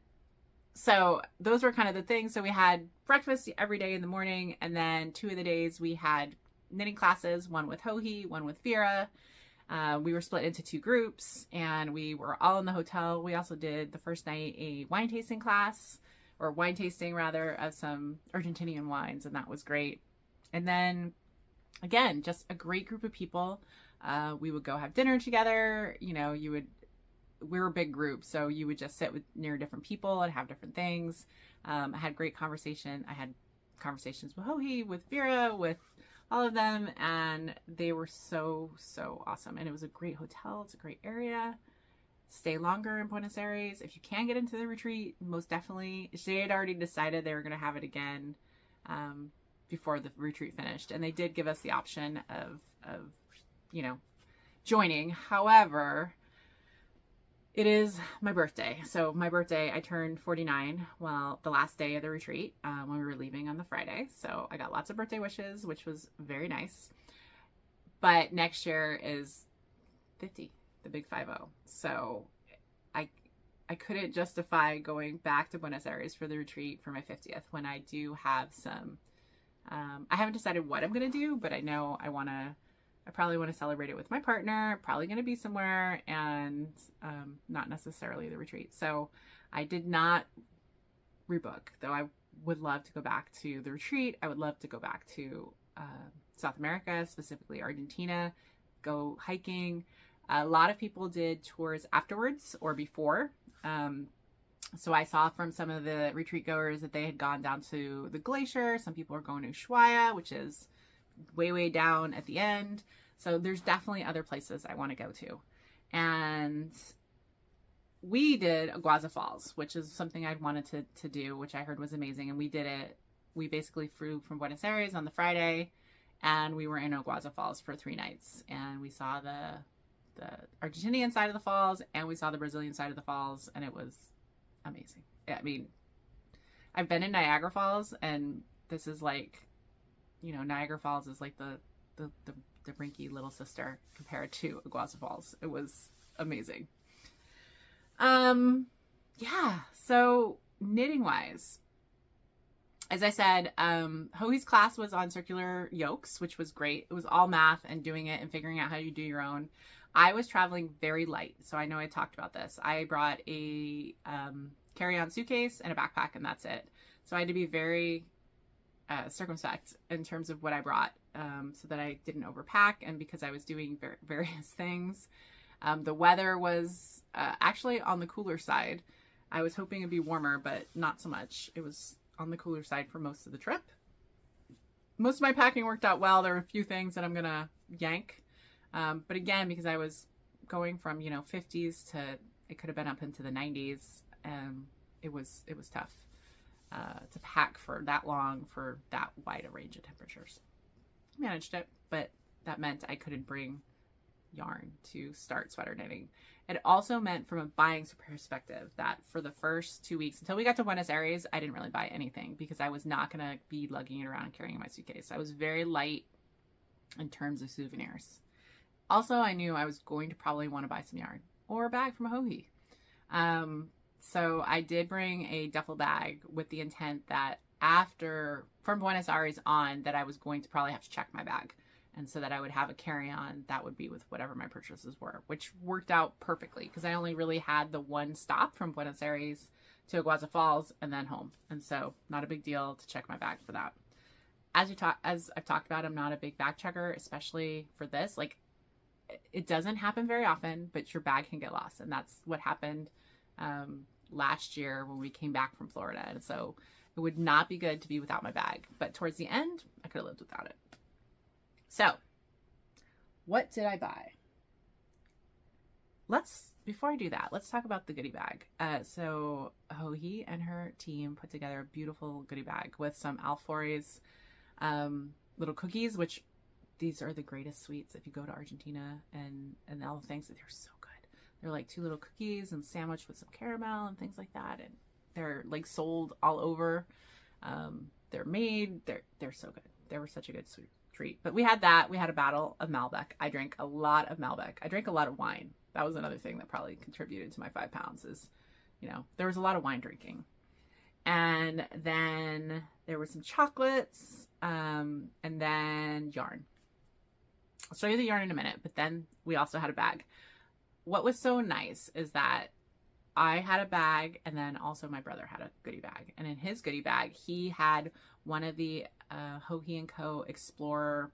Speaker 2: so those were kind of the things. So we had breakfast every day in the morning. And then 2 of the days we had knitting classes, one with Hohi, one with Vera. We were split into 2 groups and we were all in the hotel. We also did the first night a wine tasting class, or wine tasting rather, of some Argentinian wines. And that was great. And then again, just a great group of people. We would go have dinner together. You know, we were a big group, so you would just sit near different people and have different things. I had great conversation. I had conversations with Hohi, with Vera, with all of them, and they were so, so awesome. And it was a great hotel. It's a great area. Stay longer in Buenos Aires. If you can get into the retreat, most definitely. They had already decided they were going to have it again before the retreat finished. And they did give us the option of you know, joining. However, it is my birthday. So my birthday, I turned 49, well, the last day of the retreat, when we were leaving on the Friday. So I got lots of birthday wishes, which was very nice. But next year is 50, the big 50. So I couldn't justify going back to Buenos Aires for the retreat for my 50th when I do have some, I haven't decided what I'm going to do, but I know I probably want to celebrate it with my partner, probably going to be somewhere, and not necessarily the retreat. So I did not rebook, though I would love to go back to the retreat. I would love to go back to South America, specifically Argentina, go hiking. A lot of people did tours afterwards or before. So I saw from some of the retreat goers that they had gone down to the glacier. Some people are going to Ushuaia, which is way, way down at the end. So there's definitely other places I want to go to. And we did Aguaza Falls, which is something I'd wanted to do, which I heard was amazing. And we did it. We basically flew from Buenos Aires on the Friday, and we were in Aguaza Falls for 3 nights. And we saw the Argentinian side of the falls, and we saw the Brazilian side of the falls, and it was amazing. I mean, I've been in Niagara Falls, and this is like, you know, Niagara Falls is like the brinky little sister compared to Aguaza Falls. It was amazing. Yeah, so knitting wise, as I said, Hohi's class was on circular yokes, which was great. It was all math and doing it and figuring out how you do your own. I was traveling very light, so I know I talked about this. I brought a carry-on suitcase and a backpack, and that's it. So I had to be very circumspect in terms of what I brought, so that I didn't overpack, and because I was doing various things. The weather was actually on the cooler side. I was hoping it'd be warmer, but not so much. It was on the cooler side for most of the trip. Most of my packing worked out well. There were a few things that I'm gonna yank. But again, because I was going from, you know, 50s to, it could have been up into the 90s, it was tough to pack for that long for that wide a range of temperatures. Managed it, but that meant I couldn't bring yarn to start sweater knitting. It also meant, from a buying perspective, that for the first 2 weeks until we got to Buenos Aires, I didn't really buy anything because I was not going to be lugging it around and carrying my suitcase. I was very light in terms of souvenirs. Also, I knew I was going to probably want to buy some yarn or a bag from Hohi. So I did bring a duffel bag with the intent that from Buenos Aires on, that I was going to probably have to check my bag. And so that I would have a carry-on that would be with whatever my purchases were, which worked out perfectly because I only really had the one stop from Buenos Aires to Aguaza Falls and then home. And so not a big deal to check my bag for that. As I've talked about, I'm not a big bag checker, especially for this. Like, it doesn't happen very often, but your bag can get lost. And that's what happened last year when we came back from Florida. And so it would not be good to be without my bag. But towards the end, I could have lived without it. So, what did I buy? Before I do that, let's talk about the goodie bag. So Hohi and her team put together a beautiful goodie bag with some Alforés little cookies, which these are the greatest sweets if you go to Argentina, and all the things. They're so good. They're like 2 little cookies and sandwiched with some caramel and things like that, and they're like sold all over. They're made. They're so good. They were such a good treat. But we had that. We had a bottle of Malbec. I drank a lot of Malbec. I drank a lot of wine. That was another thing that probably contributed to my 5 pounds is, there was a lot of wine drinking. And then there were some chocolates, and then yarn. I'll show you the yarn in a minute, but then we also had a bag. What was so nice is that I had a bag, and then also my brother had a goodie bag. And in his goodie bag, he had one of the Hohe & Co. Explorer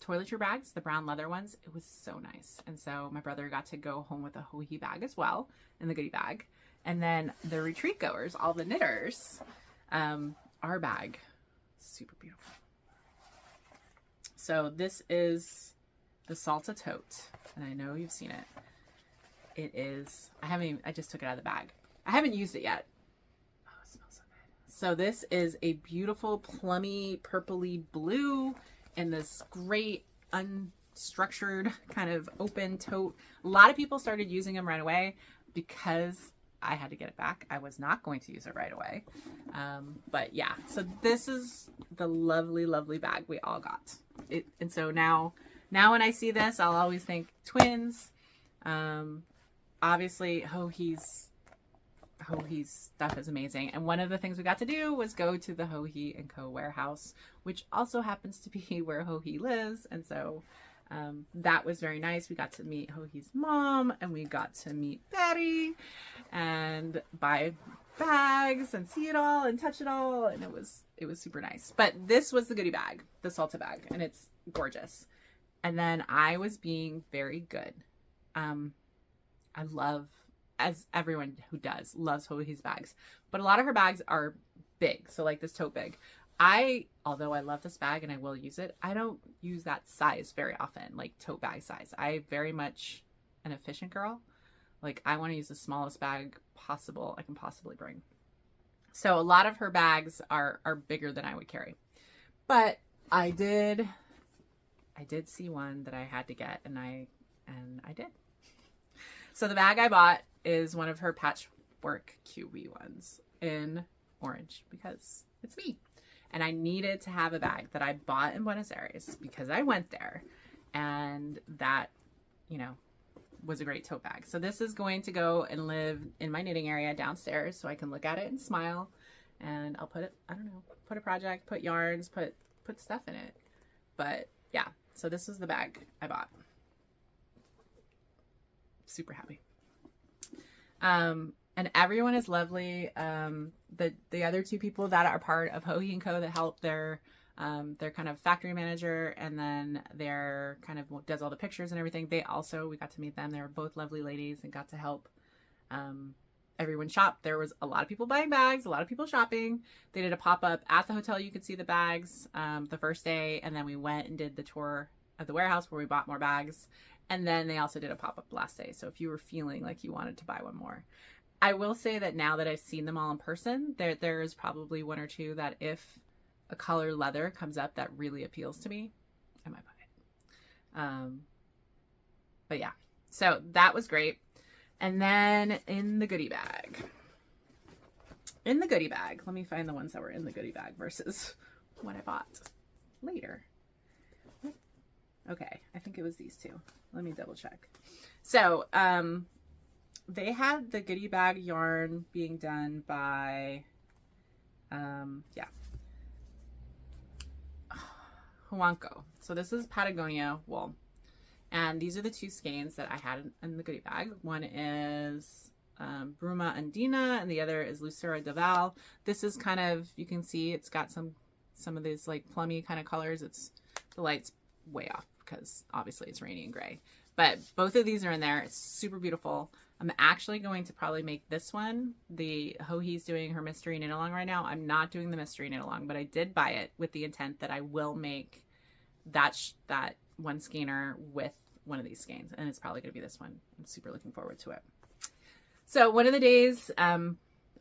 Speaker 2: toiletry bags, the brown leather ones. It was so nice. And so my brother got to go home with a Hohe bag as well in the goodie bag. And then the retreat goers, all the knitters, our bag, super beautiful. So this is the Salta tote, and I know you've seen it. It is, I just took it out of the bag. I haven't used it yet. Oh, it smells so good. So this is a beautiful plummy, purpley blue in this great unstructured kind of open tote. A lot of people started using them right away because I had to get it back. I was not going to use it right away. But yeah, so this is the lovely, lovely bag we all got. And so now when I see this, I'll always think twins. Obviously Hohe's stuff is amazing. And one of the things we got to do was go to the Hohe & Co. warehouse, which also happens to be where Hohe lives. And so that was very nice. We got to meet Hohe's mom, and we got to meet Betty and buy bags and see it all and touch it all. And it was super nice. But this was the goodie bag, the Salta bag, and it's gorgeous. And then I was being very good. I love, as everyone who does, loves Hohe's bags. But a lot of her bags are big. So like this tote bag. Although I love this bag and I will use it, I don't use that size very often, like tote bag size. I very much an efficient girl. Like I want to use the smallest bag possible I can possibly bring. So a lot of her bags are bigger than I would carry. But I did see one that I had to get, and I did. So the bag I bought is one of her patchwork QB ones in orange because it's me. And I needed to have a bag that I bought in Buenos Aires because I went there, and that, was a great tote bag. So this is going to go and live in my knitting area downstairs so I can look at it and smile, and I'll put it, put a project, put yarns, put stuff in it. But yeah, so this is the bag I bought. Super happy. And everyone is lovely. The other 2 people that are part of Hohe & Co. that help their kind of factory manager, and then their kind of does all the pictures and everything. We got to meet them. They were both lovely ladies and got to help everyone shop. There was a lot of people buying bags, a lot of people shopping. They did a pop-up at the hotel. You could see the bags the first day, and then we went and did the tour of the warehouse where we bought more bags. And then they also did a pop-up last day. So if you were feeling like you wanted to buy one more. I will say that now that I've seen them all in person, there is probably 1 or 2 that if a color leather comes up that really appeals to me, I might buy it. But yeah, so that was great. And then in the goodie bag, let me find the ones that were in the goodie bag versus what I bought later. Okay, I think it was these 2. Let me double check. So, they had the goodie bag yarn being done by, Huanco. So this is Patagonia wool. And these are the 2 skeins that I had in the goodie bag. One is Bruma Andina, and the other is Lucera Deval. This is kind of, you can see it's got some of these like plummy kind of colors. The light's way off because obviously it's rainy and gray. But both of these are in there. It's super beautiful. I'm actually going to probably make this one. The Hohe's doing her mystery knit along right now. I'm not doing the mystery knit along, but I did buy it with the intent that I will make that one skeiner with one of these skeins, and it's probably going to be this one. I'm super looking forward to it. So one of the days, on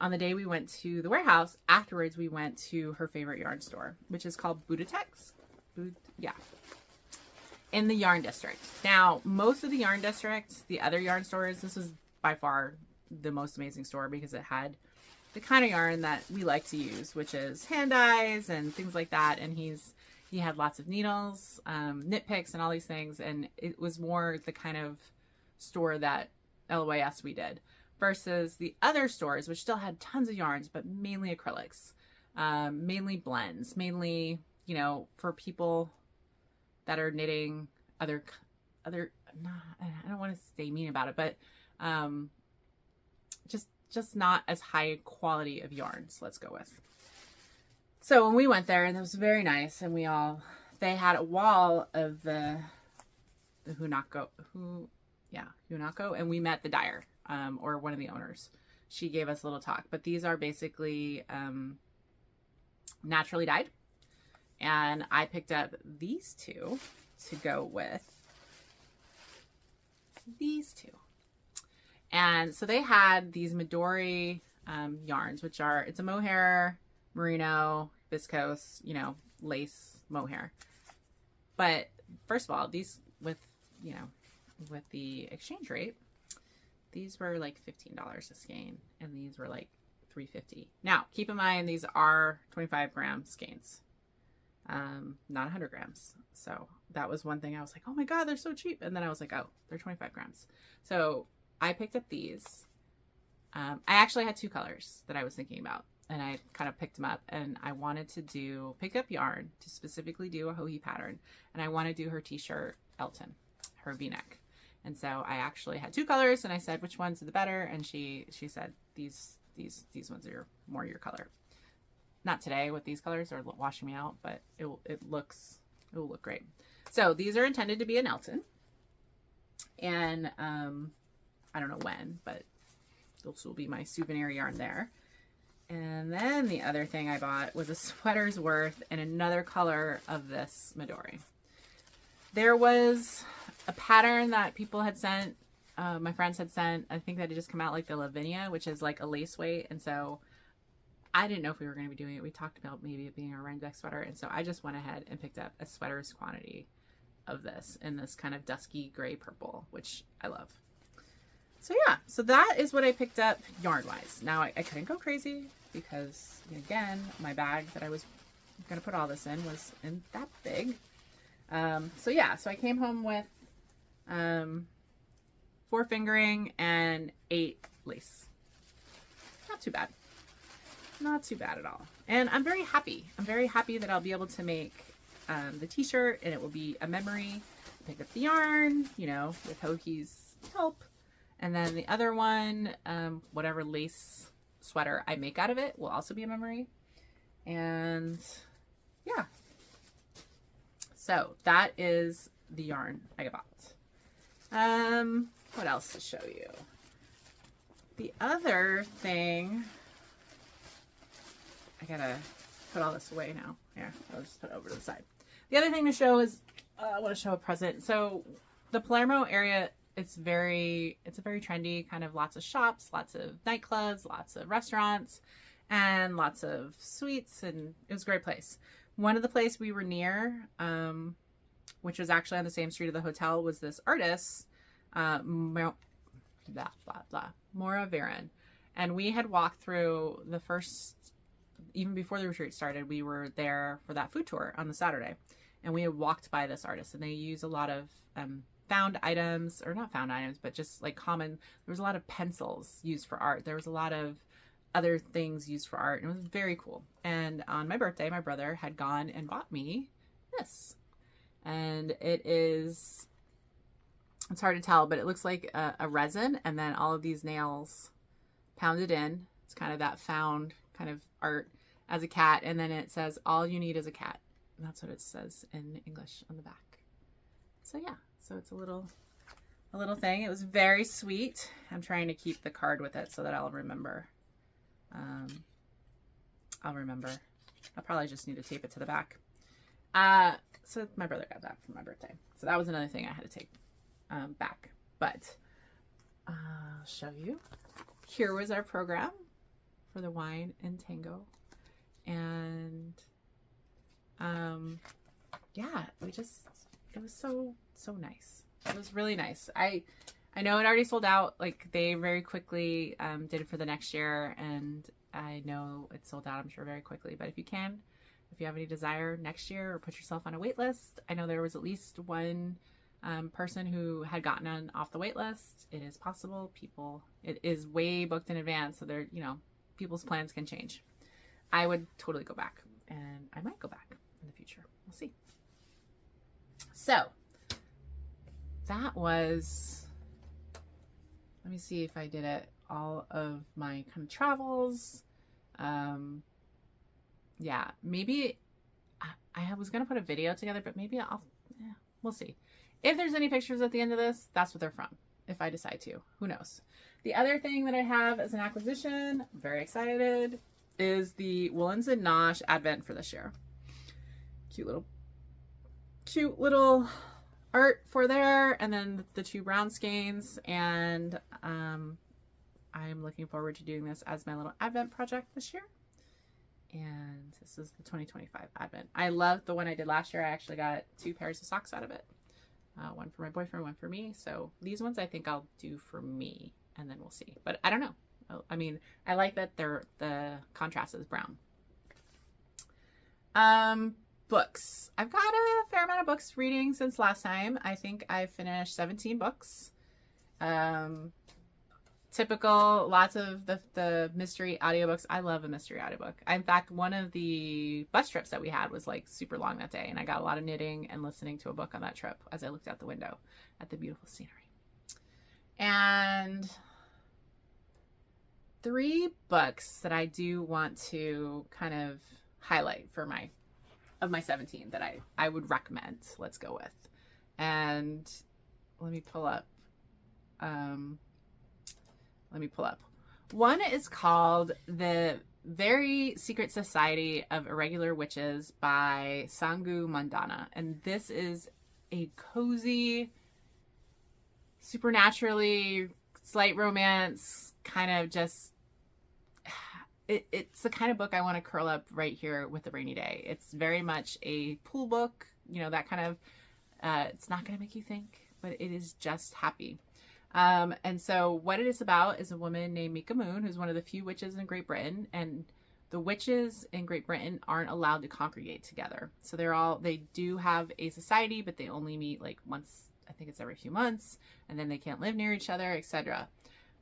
Speaker 2: the day we went to the warehouse, afterwards we went to her favorite yarn store, which is called Budatex. In the yarn district. Now, most of the yarn districts, the other yarn stores, this was by far the most amazing store because it had the kind of yarn that we like to use, which is hand dyes and things like that. And he's he had lots of needles, knit picks, and all these things. And it was more the kind of store that LYS we did versus the other stores, which still had tons of yarns, but mainly acrylics, mainly blends, mainly, you know, for people that are knitting other, nah, I don't want to stay mean about it, but just not as high quality of yarns, let's go with. So when we went there, and it was very nice, and they had a wall of the Hunako, and we met the dyer, or one of the owners. She gave us a little talk, but these are basically naturally dyed. And I picked up these two to go with these two. And so they had these Midori yarns, which are, it's a mohair, merino, viscose, you know, lace mohair. But first of all, these with the exchange rate, these were like $15 a skein, and these were like $3.50. Now, keep in mind, these are 25-gram skeins, not 100 grams. So that was one thing I was like, oh my God, they're so cheap. And then I was like, oh, they're 25 grams. So I picked up these. I actually had two colors that I was thinking about, and I kind of picked them up, and I wanted to pick up yarn to specifically do a Joji pattern, and I want to do her t-shirt Elton, her v-neck. And so I actually had two colors, and I said, which one's the better? And she said, these ones are more your color. Not today with these colors, are washing me out, but it will look great. So these are intended to be an Elton, and I don't know when, but this will be my souvenir yarn there. And then the other thing I bought was a sweater's worth in another color of this Midori. There was a pattern that people had sent, my friends had sent, I think that had just come out, like the Lavinia, which is like a lace weight. And so I didn't know if we were going to be doing it. We talked about maybe it being a Rhinebeck sweater. And so I just went ahead and picked up a sweater's quantity of this in this kind of dusky gray purple, which I love. So yeah, so that is what I picked up yarn wise. Now I couldn't go crazy because, again, my bag that I was going to put all this in wasn't that big. So yeah, so I came home with 4 fingering and 8 lace. Not too bad. Not too bad at all. And I'm very happy. I'm very happy that I'll be able to make the t-shirt, and it will be a memory. Pick up the yarn, you know, with Joji's help. And then the other one, whatever lace sweater I make out of it will also be a memory. And yeah. So that is the yarn I bought. What else to show you? The other thing, I gotta put all this away now. Here, I'll just put it over to the side. The other thing to show is, I want to show a present. So the Palermo area, it's a very trendy, kind of lots of shops, lots of nightclubs, lots of restaurants, and lots of sweets, and it was a great place. One of the places we were near, which was actually on the same street of the hotel, was this artist, Maura Viren. And we had walked through the first, even before the retreat started, we were there for that food tour on the Saturday. And we had walked by this artist, and they use a lot of found items, or not found items, but just like common. There was a lot of pencils used for art. There was a lot of other things used for art, and it was very cool. And on my birthday, my brother had gone and bought me this. And it's hard to tell, but it looks like a resin, and then all of these nails pounded in. It's kind of that found kind of art as a cat, and then it says, all you need is a cat. And that's what it says in English on the back. So yeah, so it's a little thing. It was very sweet. I'm trying to keep the card with it so that I'll remember. I'll probably just need to tape it to the back. So my brother got that for my birthday. So that was another thing I had to take back. But I'll show you. Here was our program for the wine and tango. And yeah, it was so nice. It was really nice. I know it already sold out. Like, they very quickly did it for the next year, and I know it sold out, I'm sure, very quickly. But if you can, if you have any desire next year, or put yourself on a wait list. I know there was at least one person who had gotten on off the wait list. It is possible. It is way booked in advance, so they're, people's plans can change. I would totally go back, and I might go back in the future. We'll see. So that was, let me see if I did it, all of my kind of travels. Yeah, maybe I was going to put a video together, but maybe we'll see. If there's any pictures at the end of this, that's what they're from. If I decide to, who knows? The other thing that I have as an acquisition, I'm very excited, is the Woolens and Nosh Advent for this year. Cute little art for there, and then the 2 brown skeins, and I'm looking forward to doing this as my little Advent project this year. And this is the 2025 Advent. I love the one I did last year. I actually got 2 pairs of socks out of it. One for my boyfriend, one for me. So these ones I think I'll do for me, and then we'll see. But I don't know. I mean, I like that the contrast is brown. Books. I've got a fair amount of books reading since last time. I think I finished 17 books. Typical, lots of the mystery audiobooks. I love a mystery audiobook. In fact, one of the bus trips that we had was like super long that day, and I got a lot of knitting and listening to a book on that trip as I looked out the window at the beautiful scenery. And 3 books that I do want to kind of highlight for my 17 that I would recommend. Let's go with. And let me pull up. One is called The Very Secret Society of Irregular Witches by Sangu Mandana. And this is a cozy, supernaturally slight romance, kind of just, it's the kind of book I want to curl up right here with a rainy day. It's very much a pool book, that kind of, it's not going to make you think, but it is just happy. And so what it is about is a woman named Mika Moon, who's one of the few witches in Great Britain, and the witches in Great Britain aren't allowed to congregate together. So they do have a society, but they only meet like once, I think it's every few months, and then they can't live near each other, etc.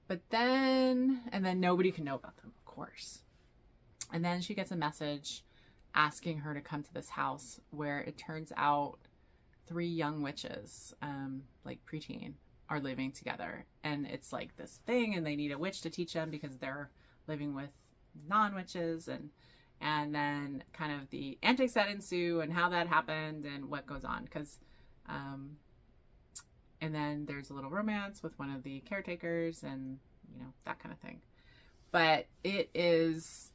Speaker 2: And then nobody can know about them, of course. And then she gets a message asking her to come to this house where it turns out 3 young witches, like preteen, are living together, and it's like this thing, and they need a witch to teach them because they're living with non-witches, and then kind of the antics that ensue and how that happened and what goes on, because and then there's a little romance with one of the caretakers, and that kind of thing. But it is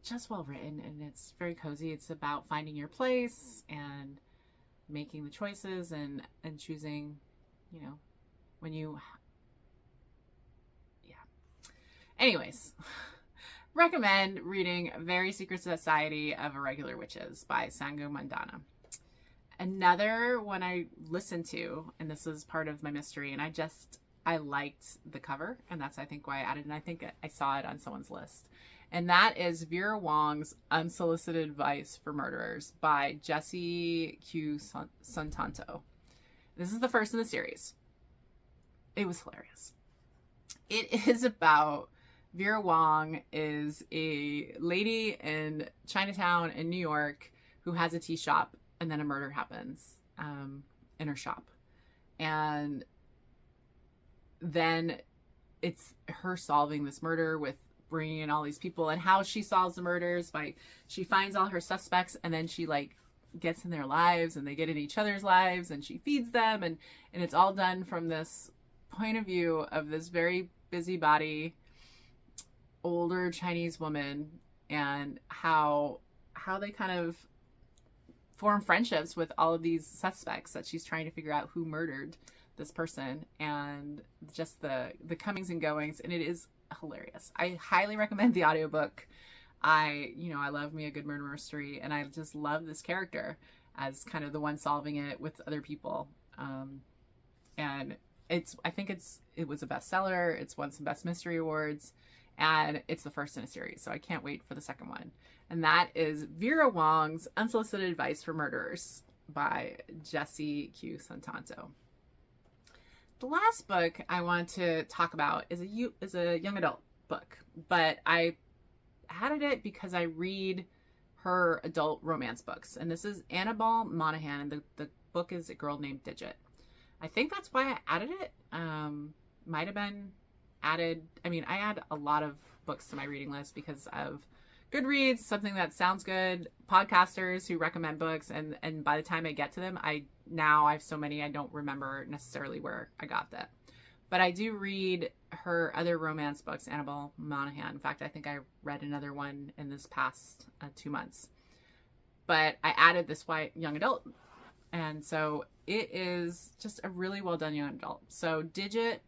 Speaker 2: just well written, and it's very cozy. It's about finding your place and making the choices and choosing, Anyways, recommend reading Very Secret Society of Irregular Witches by Sangu Mandana. Another one I listened to, and this is part of my mystery, and I liked the cover, and that's, I think, why I added, and I think I saw it on someone's list. And that is Vera Wong's Unsolicited Advice for Murderers by Jessie Q. Santanto. This is the first in the series. It was hilarious. It is about Vera Wong is a lady in Chinatown in New York who has a tea shop, and then a murder happens in her shop. And then it's her solving this murder with bringing in all these people, and how she solves the murders by she finds all her suspects, and then she like gets in their lives, and they get in each other's lives, and she feeds them, and it's all done from this point of view of this very busybody older Chinese woman, and how they kind of form friendships with all of these suspects that she's trying to figure out who murdered this person, and just the comings and goings, and it is hilarious. I highly recommend the audiobook. I love me a good murder mystery, and I just love this character as kind of the one solving it with other people. And I think it was a bestseller. It's won some Best Mystery Awards. And it's the first in a series, so I can't wait for the second one. And that is Vera Wong's Unsolicited Advice for Murderers by Jesse Q. Santanto. The last book I want to talk about is a young adult book, but I added it because I read her adult romance books. And this is Annabelle Monaghan, and the book is A Girl Named Digit. I think that's why I added it. Might have been added. I mean, I add a lot of books to my reading list because of Goodreads, something that sounds good, podcasters who recommend books, and by the time I get to them, I have so many I don't remember necessarily where I got that. But I do read her other romance books, Annabelle Monaghan. In fact, I think I read another one in this past 2 months. But I added this young adult. And so it is just a really well done young adult. So Digit,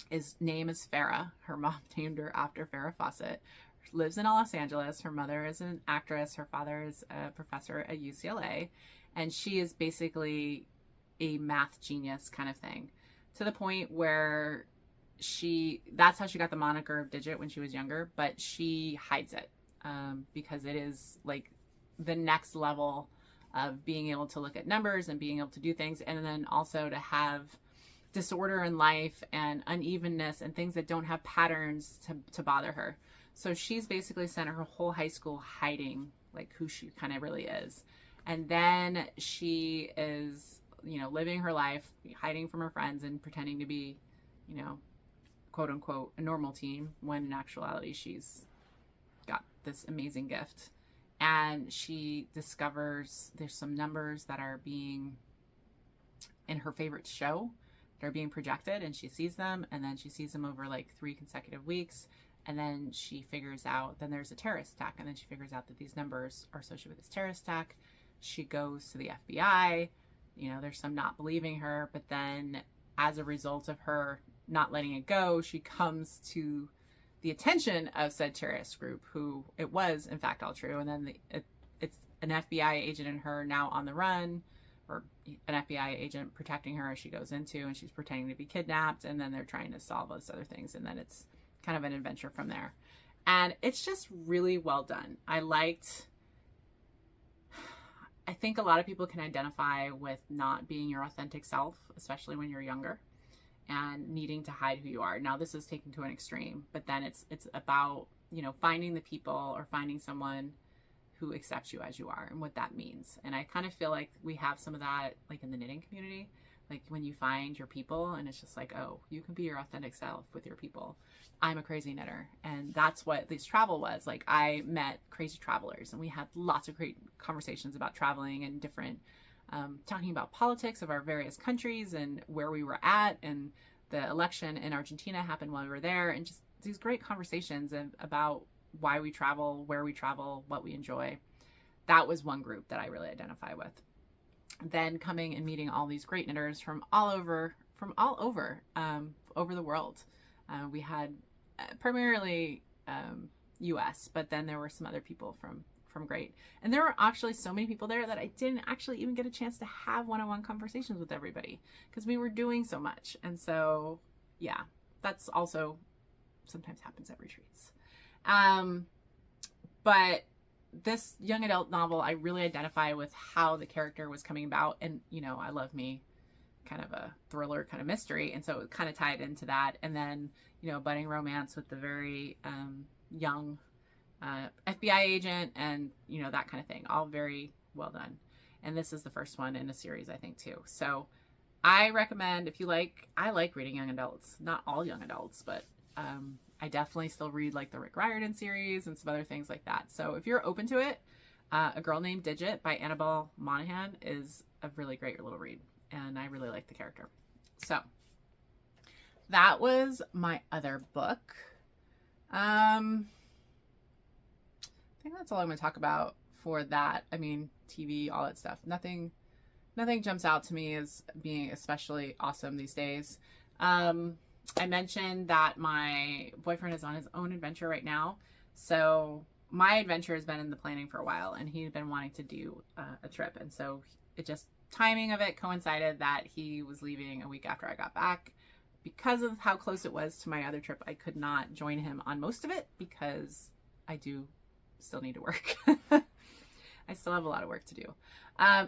Speaker 2: his name is Farrah. Her mom named her after Farrah Fawcett. Lives in Los Angeles. Her mother is an actress. Her father is a professor at UCLA. And she is basically a math genius kind of thing, to the point where that's how she got the moniker of Digit when she was younger, but she hides it because it is like the next level of being able to look at numbers and being able to do things, and then also to have disorder in life and unevenness and things that don't have patterns to bother her. So she's basically spent her whole high school hiding like who she kind of really is. And then she is, living her life, hiding from her friends and pretending to be, quote unquote, a normal teen, when in actuality she's got this amazing gift. And she discovers there's some numbers that are being in her favorite show. They're being projected, and she sees them, and then she sees them over like 3 consecutive weeks. And then she figures out, then there's a terrorist attack, and then she figures out that these numbers are associated with this terrorist attack. She goes to the FBI. There's some not believing her, but then as a result of her not letting it go, she comes to the attention of said terrorist group, who it was in fact all true. And then it's an FBI agent and her now on the run, or an FBI agent protecting her as she goes into, and she's pretending to be kidnapped, and then they're trying to solve those other things, and then it's kind of an adventure from there. And it's just really well done. I think a lot of people can identify with not being your authentic self, especially when you're younger, and needing to hide who you are. Now, this is taken to an extreme, but then it's about, finding the people or finding someone who accepts you as you are and what that means. And I kind of feel like we have some of that like in the knitting community, like when you find your people and it's just like, oh, you can be your authentic self with your people. I'm a crazy knitter, and that's what this travel was. Like, I met crazy travelers, and we had lots of great conversations about traveling and different, talking about politics of our various countries and where we were at, and the election in Argentina happened while we were there, and just these great conversations about why we travel, where we travel, what we enjoy. That was one group that I really identify with. Then coming and meeting all these great knitters from all over the world. We had primarily US, but then there were some other people from great. And there were actually so many people there that I didn't actually even get a chance to have one-on-one conversations with everybody because we were doing so much. And so, yeah, that's also sometimes happens at retreats. But this young adult novel, I really identify with how the character was coming about. And, I love me kind of a thriller kind of mystery. And so it kind of tied into that. And then, budding romance with the very young FBI agent and, that kind of thing. All very well done. And this is the first one in a series, I think, too. So I recommend, I like reading young adults. Not all young adults, but I definitely still read like the Rick Riordan series and some other things like that. So if you're open to it, A Girl Named Digit by Annabelle Monaghan is a really great little read. And I really like the character. So that was my other book. I think that's all I'm going to talk about for that. I mean, TV, all that stuff. Nothing jumps out to me as being especially awesome these days. I mentioned that my boyfriend is on his own adventure right now. So my adventure has been in the planning for a while, and he'd been wanting to do a trip. And so timing of it coincided that he was leaving a week after I got back. because of how close it was to my other trip, I could not join him on most of it because I do still need to work. I still have a lot of work to do.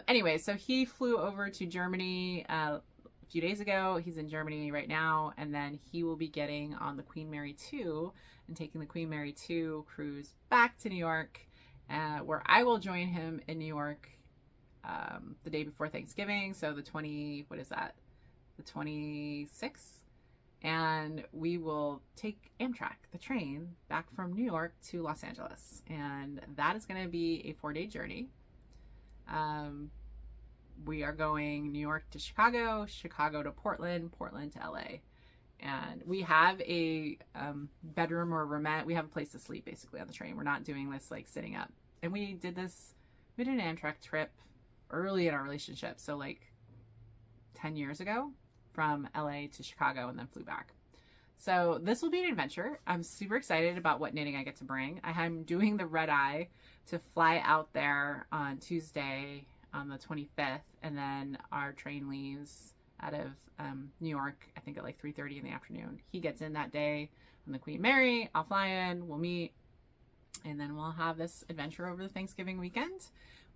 Speaker 2: Anyway, so he flew over to Germany a few days ago. He's in Germany right now, and then he will be getting on the Queen Mary 2 and taking the Queen Mary 2 cruise back to New York, where I will join him in New York the day before Thanksgiving. So the 26th. And we will take Amtrak, the train, back from New York to Los Angeles. And that is going to be a 4-day journey. We are going New York to Chicago, Chicago to Portland, Portland to LA. And we have a bedroom or roomette. We have a place to sleep basically on the train. We're not doing this like sitting up. And we did an Amtrak trip early in our relationship. So like 10 years ago, from LA to Chicago, and then flew back. So this will be an adventure. I'm super excited about what knitting I get to bring. I'm doing the red eye to fly out there on Tuesday on the 25th, and then our train leaves out of New York, I think at like 3:30 in the afternoon. He gets in that day on the Queen Mary. I'll fly in, we'll meet, and then we'll have this adventure over the Thanksgiving weekend.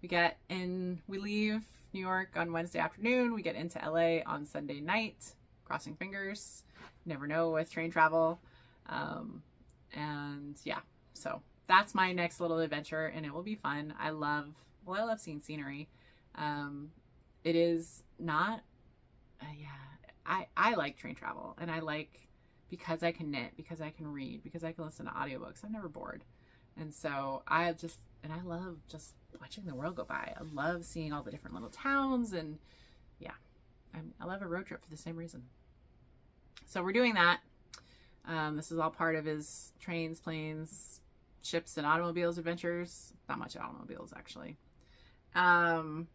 Speaker 2: We leave New York on Wednesday afternoon. We get into LA on Sunday night. Crossing fingers. Never know with train travel. And yeah, so that's my next little adventure, and it will be fun. I love seeing scenery. It is not, I like train travel, and I like, because I can knit, because I can read, because I can listen to audiobooks. I'm never bored. And so I love just watching the world go by. I love seeing all the different little towns, and yeah, I love a road trip for the same reason. So we're doing that. This is all part of his trains, planes, ships, and automobiles adventures. Not much automobiles, actually. So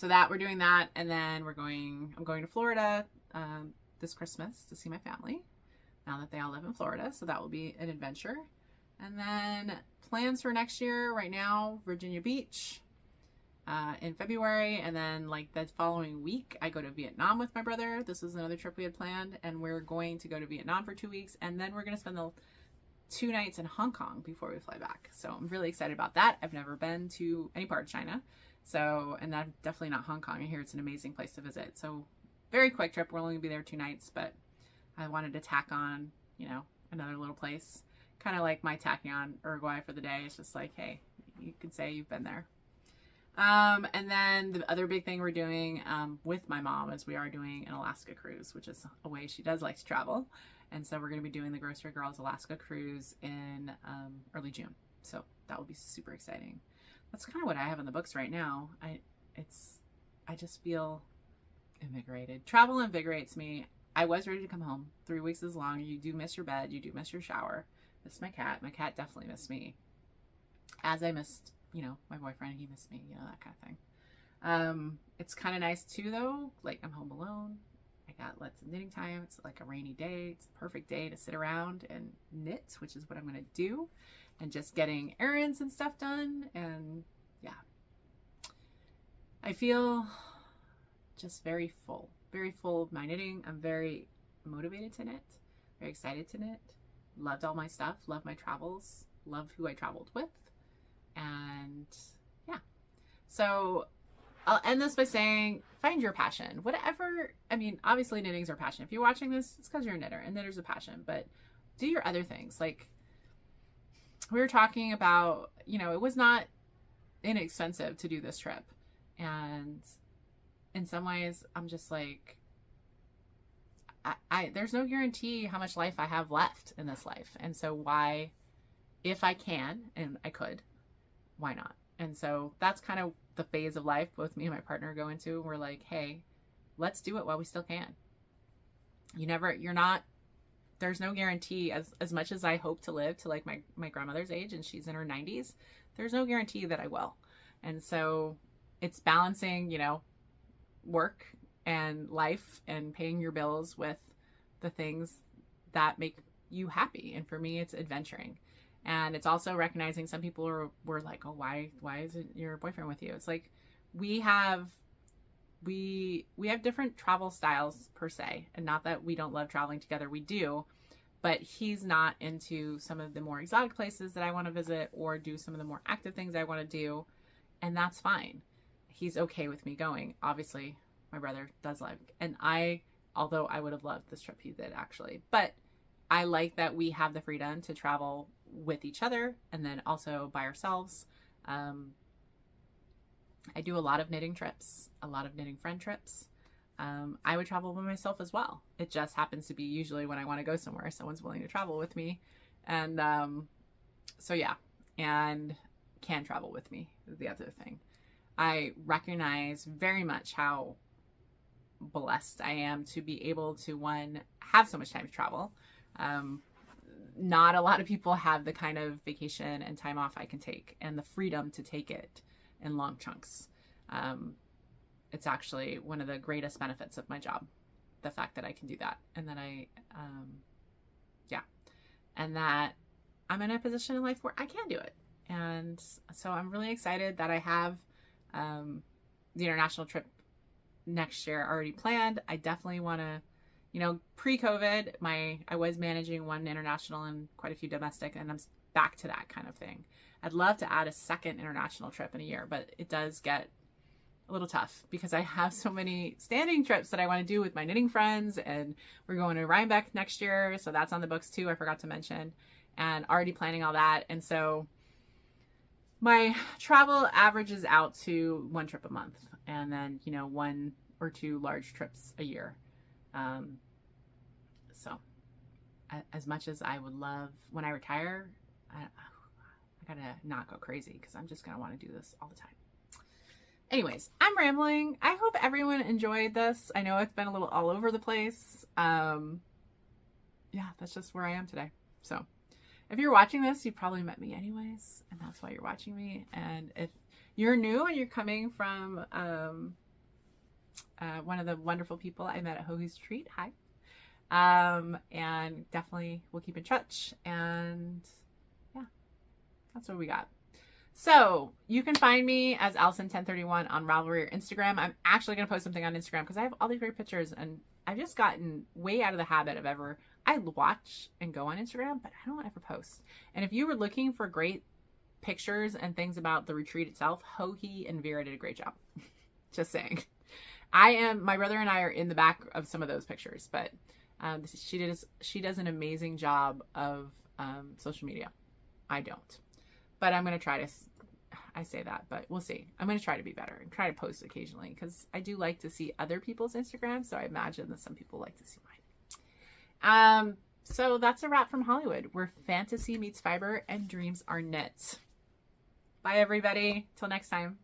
Speaker 2: that we're doing that, and then I'm going to Florida this Christmas to see my family, now that they all live in Florida. So that will be an adventure. And then plans for next year right now, Virginia Beach in February. And then like the following week, I go to Vietnam with my brother. This is another trip we had planned. And we're going to go to Vietnam for 2 weeks. And then we're going to spend the 2 nights in Hong Kong before we fly back. So I'm really excited about that. I've never been to any part of China. So, and that's definitely not Hong Kong. I hear it's an amazing place to visit. So very quick trip. We're only going to be there 2 nights, but I wanted to tack on, another little place. Kind of like my tacking on Uruguay for the day. It's just like, hey, you could say you've been there. And then the other big thing we're doing with my mom is we are doing an Alaska cruise, which is a way she does like to travel. And so we're going to be doing the Grocery Girls Alaska cruise in early June. So that will be super exciting. That's kind of what I have in the books right now. I just feel invigorated. Travel invigorates me. I was ready to come home. 3 weeks is long. You do miss your bed. You do miss your shower. Miss my cat. My cat definitely missed me. As I missed, my boyfriend, he missed me, that kind of thing. It's kind of nice too, though. Like, I'm home alone. I got lots of knitting time. It's like a rainy day. It's a perfect day to sit around and knit, which is what I'm going to do. And just getting errands and stuff done. And yeah, I feel just very full of my knitting. I'm very motivated to knit, very excited to knit. Loved all my stuff, loved my travels, loved who I traveled with. And yeah, so I'll end this by saying, find your passion. Whatever, obviously knitting's our passion. If you're watching this, it's because you're a knitter, and knitter's a passion, but do your other things. Like we were talking about, it was not inexpensive to do this trip. And in some ways, I'm just like, there's no guarantee how much life I have left in this life. And so why, if I can, and I could, why not? And so that's kind of the phase of life both me and my partner go into. We're like, hey, let's do it while we still can. There's no guarantee, as much as I hope to live to like my grandmother's age, and she's in her 90s, there's no guarantee that I will. And so it's balancing, work and life and paying your bills with the things that make you happy. And for me, it's adventuring. And it's also recognizing some people were like, oh, why isn't your boyfriend with you? It's like, we have we have different travel styles per se, and not that we don't love traveling together, we do, but he's not into some of the more exotic places that I want to visit or do some of the more active things I want to do, and that's fine. He's okay with me going. Obviously, my brother does like, and although I would have loved this trip he did actually, but I like that we have the freedom to travel with each other and then also by ourselves. I do a lot of knitting trips, a lot of knitting friend trips. I would travel by myself as well. It just happens to be usually when I want to go somewhere, someone's willing to travel with me. And so yeah, and can travel with me is the other thing. I recognize very much how blessed I am to be able to, one, have so much time to travel. Not a lot of people have the kind of vacation and time off I can take and the freedom to take it in long chunks. It's actually one of the greatest benefits of my job, the fact that I can do that, and that and that I'm in a position in life where I can do it. And so I'm really excited that I have the international trip next year already planned. I definitely want to, pre-COVID, I was managing one international and quite a few domestic, and I'm back to that kind of thing. I'd love to add a second international trip in a year, but it does get a little tough because I have so many standing trips that I want to do with my knitting friends, and we're going to Rhinebeck next year, so that's on the books too, I forgot to mention, and already planning all that. And so my travel averages out to one trip a month, and then, one or two large trips a year. So as much as I would love when I retire, I gotta not go crazy because I'm just gonna want to do this all the time. Anyways, I'm rambling. I hope everyone enjoyed this. I know it's been a little all over the place. Yeah, that's just where I am today. So if you're watching this, you probably met me anyways, and that's why you're watching me. And if you're new and you're coming from one of the wonderful people I met at Hohi's Retreat, hi. And definitely we'll keep in touch. And yeah, that's what we got. So you can find me as Allison1031 on Ravelry or Instagram. I'm actually going to post something on Instagram because I have all these great pictures, and I've just gotten way out of the habit of I watch and go on Instagram, but I don't ever post. And if you were looking for great pictures and things about the retreat itself, Hohi and Vera did a great job. Just saying. My brother and I are in the back of some of those pictures, but she does an amazing job of social media. I don't. But I'm going to try to, I say that, but we'll see. I'm going to try to be better and try to post occasionally because I do like to see other people's Instagram. So I imagine that some people like to see mine. So that's a wrap from Hollywood, where fantasy meets fiber and dreams are knit. Bye, everybody. Till next time.